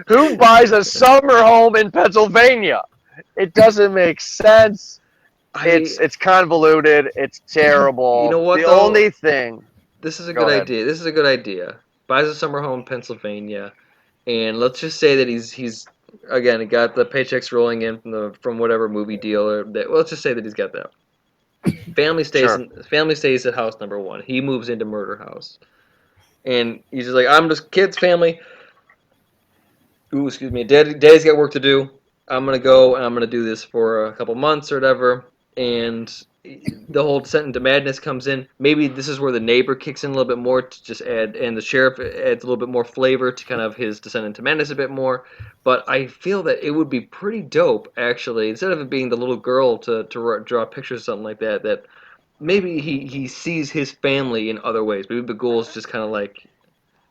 who buys a summer home in Pennsylvania? It doesn't make sense. It's convoluted. It's terrible. You know what, The though? only thing. This is a Go good ahead. idea. This is a good idea. Buys a summer home in Pennsylvania, and let's just say that he's again got the paychecks rolling in from whatever movie deal or that. Well, let's just say that he's got that. Sure. Family stays at house number 1. He moves into murder house, and he's just like, I'm just kids, family. Ooh, excuse me. Daddy's got work to do. I'm gonna go and I'm gonna do this for a couple months or whatever, and the whole descent into madness comes in. Maybe this is where the neighbor kicks in a little bit more to just add, and the sheriff adds a little bit more flavor to kind of his descent into madness a bit more. But I feel that it would be pretty dope, actually, instead of it being the little girl to draw pictures or something like that. That maybe he sees his family in other ways. Maybe Bagul's just kind of like,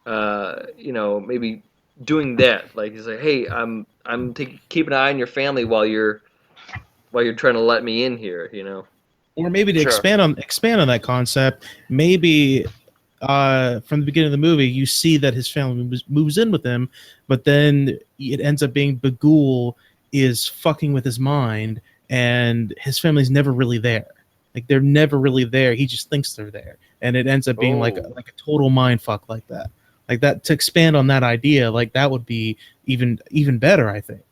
maybe doing that. Like he's like, hey, I'm keeping an eye on your family while you're trying to let me in here. Or maybe to Sure. expand on that concept, maybe from the beginning of the movie, you see that his family moves in with him, but then it ends up being Bagul is fucking with his mind, and his family's never really there. Like they're never really there. He just thinks they're there, and it ends up being like a total mind fuck like that. Like that, to expand on that idea, like that would be even better, I think.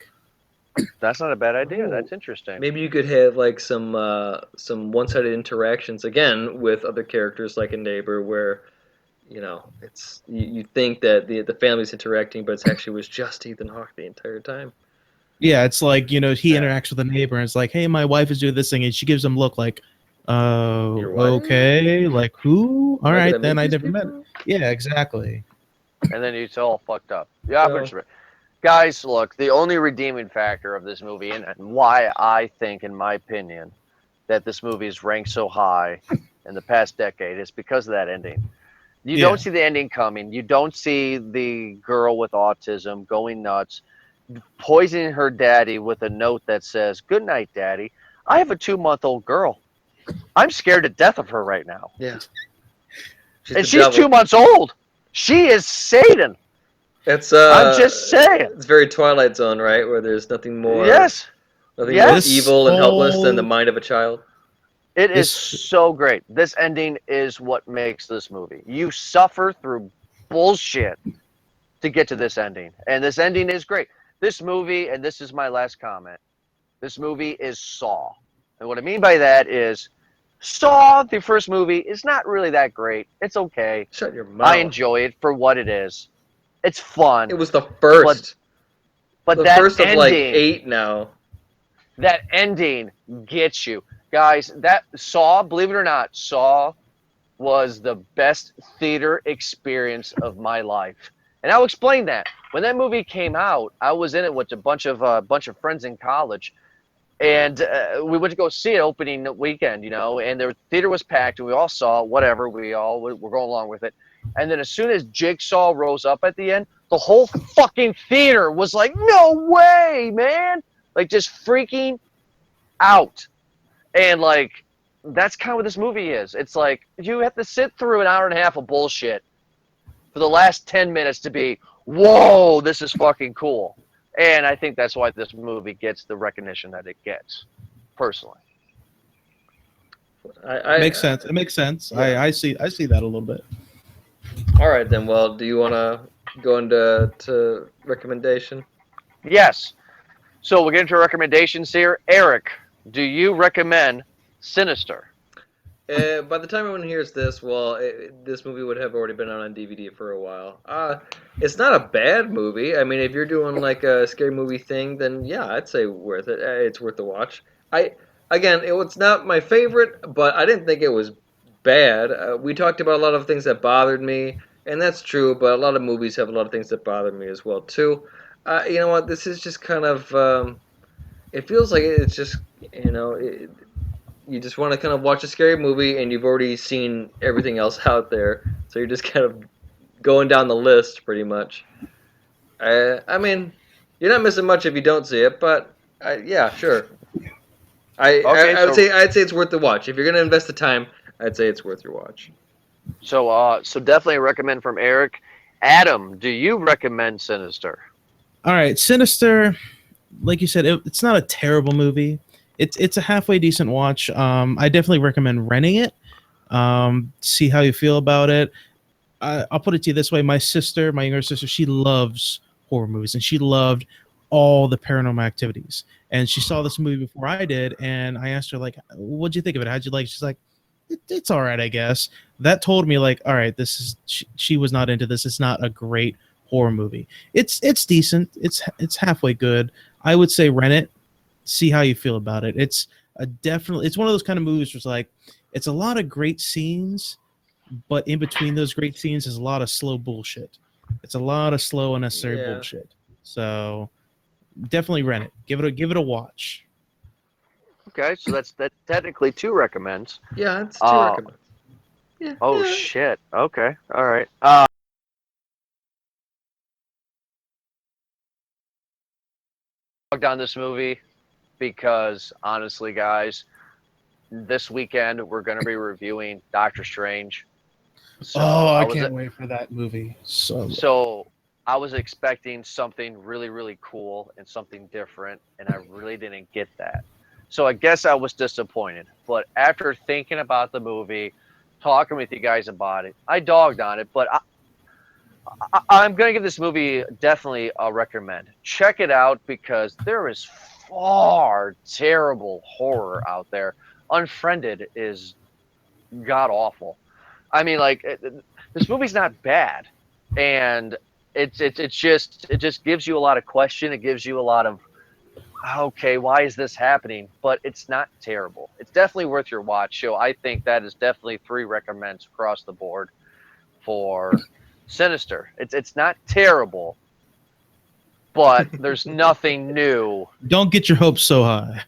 That's not a bad idea. That's interesting. Maybe you could have like some one-sided interactions again with other characters, like a neighbor, where it's you think that the family's interacting, but it's actually was just Ethan Hawke the entire time. Yeah, it's like he interacts with a neighbor, and it's like, hey, my wife is doing this thing, and she gives him a look like, Your wife? okay, like who? All Why did right, I then make I these never met. people? Yeah, exactly. And then it's all fucked up. Yeah, So- I'm sure. Guys, look, the only redeeming factor of this movie, and why I think, in my opinion, that this movie is ranked so high in the past decade is because of that ending. You Yeah. don't see the ending coming. You don't see the girl with autism going nuts, poisoning her daddy with a note that says, "Good night, Daddy. I have a 2-month-old girl. I'm scared to death of her right now." Yeah. And the she's devil. 2 months old. She is Satan. It's I'm just saying. It's very Twilight Zone, right? Where there's nothing more Yes. nothing Yes. more This evil and helpless than the whole- mind of a child. It is This- so great. This ending is what makes this movie. You suffer through bullshit to get to this ending. And this ending is great. This movie, and this is my last comment, this movie is Saw. And what I mean by that is Saw, the first movie, is not really that great. It's okay. Shut your mouth. I enjoy it for what it is. It's fun. It was the first. But the that first of ending, like 8 now. that ending gets you. Guys, that Saw, believe it or not, Saw was the best theater experience of my life. And I'll explain that. When that movie came out, I was in it with a bunch of friends in college. And we went to go see it opening weekend, and the theater was packed, and we all saw it, whatever. We all were going along with it. And then as soon as Jigsaw rose up at the end, the whole fucking theater was like, no way, man. Like, just freaking out. And, like, that's kind of what this movie is. It's like, you have to sit through an hour and a half of bullshit for the last 10 minutes to be, whoa, this is fucking cool. And I think that's why this movie gets the recognition that it gets, personally. makes sense. It makes sense. Yeah. I see that a little bit. All right then. Well, do you want to go into recommendation? Yes. So we'll get into recommendations here. Eric, do you recommend Sinister? By the time everyone hears this, this movie would have already been out on DVD for a while. It's not a bad movie. I mean, if you're doing like a scary movie thing, then yeah, I'd say worth it. It's worth the watch. It's not my favorite, but I didn't think it was bad. We talked about a lot of things that bothered me, and that's true. But a lot of movies have a lot of things that bother me as well too. You know what? This is just kind of. It feels like it's just you just want to kind of watch a scary movie and you've already seen everything else out there, so you're just kind of going down the list pretty much. I mean, you're not missing much if you don't see it, but yeah, sure. I'd say it's worth the watch. If you're gonna invest the time, I'd say it's worth your watch. So definitely a recommend from Eric. Adam, do you recommend Sinister? All right, Sinister, like you said, it's not a terrible movie. It's a halfway decent watch. I definitely recommend renting it. See how you feel about it. I'll put it to you this way: my younger sister, she loves horror movies, and she loved all the Paranormal Activities. And she saw this movie before I did, and I asked her like, "What'd you think of it? How'd you like it?" She's like, "It's all right, I guess." That told me like, all right, she was not into this. It's not a great horror movie. It's decent. It's halfway good. I would say rent it, see how you feel about it. It's it's one of those kind of movies where it's like, it's a lot of great scenes, but in between those great scenes is a lot of slow bullshit. It's a lot of slow unnecessary bullshit. So definitely rent it. Give it a watch. Okay, so that's technically 2 recommends. Yeah, it's 2 recommends. Yeah. Oh yeah. shit. Okay. All right. On this movie because honestly, guys, this weekend we're going to be reviewing Doctor Strange. So I can't wait for that movie. So I was expecting something really, really cool and something different, and I really didn't get that. So I guess I was disappointed. But after thinking about the movie, talking with you guys about it, I dogged on it. But I'm going to give this movie definitely a recommend. Check it out because there is far terrible horror out there. Unfriended is god awful. I mean, like this movie's not bad, and it just gives you a lot of question. It gives you a lot of okay, why is this happening? But it's not terrible. It's definitely worth your watch. So I think that is definitely 3 recommends across the board for Sinister. It's not terrible, but there's nothing new. Don't get your hopes so high.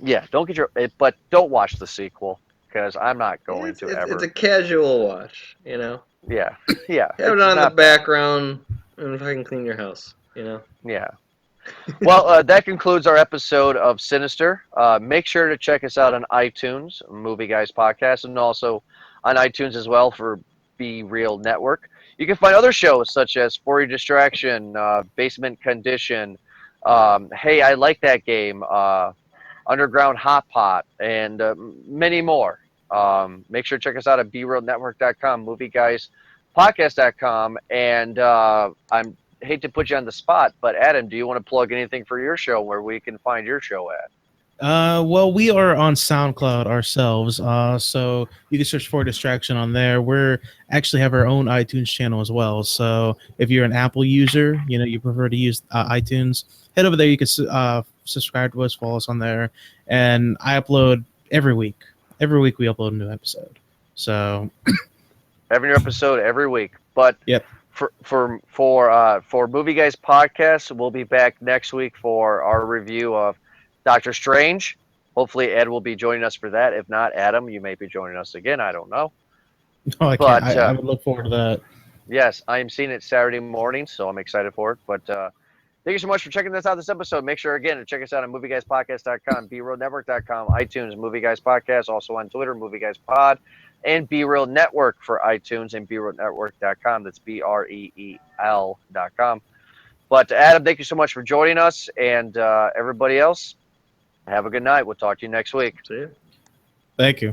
Yeah, don't get your. But don't watch the sequel because I'm not going to ever. It's a casual watch, you know. Yeah, yeah. Have it on in the background, and if I can clean your house, you know. Yeah. Well, that concludes our episode of Sinister. Make sure to check us out on iTunes, Movie Guys Podcast, and also on iTunes as well for Be Real Network. You can find other shows such as For Your Distraction, Basement Condition, Hey, I Like That Game, Underground Hot Pot, and many more. Make sure to check us out at BeRealNetwork.com, MovieGuysPodcast.com, and I'm hate to put you on the spot, but Adam, do you want to plug anything for your show where we can find your show at? Well, we are on SoundCloud ourselves, so you can search for Distraction on there. We're actually have our own iTunes channel as well. So if you're an Apple user, you prefer to use iTunes, head over there. You can subscribe to us, follow us on there, and I upload every week. Every week we upload a new episode. So every new episode every week. But yep. For Movie Guys Podcast, we'll be back next week for our review of Doctor Strange. Hopefully Ed will be joining us for that. If not, Adam, you may be joining us again. I don't know. No, I can't. I would look forward to that. Yes, I am seeing it Saturday morning, so I'm excited for it. But thank you so much for checking this out this episode. Make sure, again, to check us out on MovieGuysPodcast.com, BeRealNetwork.com, iTunes, Movie Guys Podcast, also on Twitter, Movie Guys Pod, and Be Real Network for iTunes and BeRealNetwork.com. That's BREEL.com. But Adam, thank you so much for joining us, and everybody else, have a good night. We'll talk to you next week. See you. Thank you.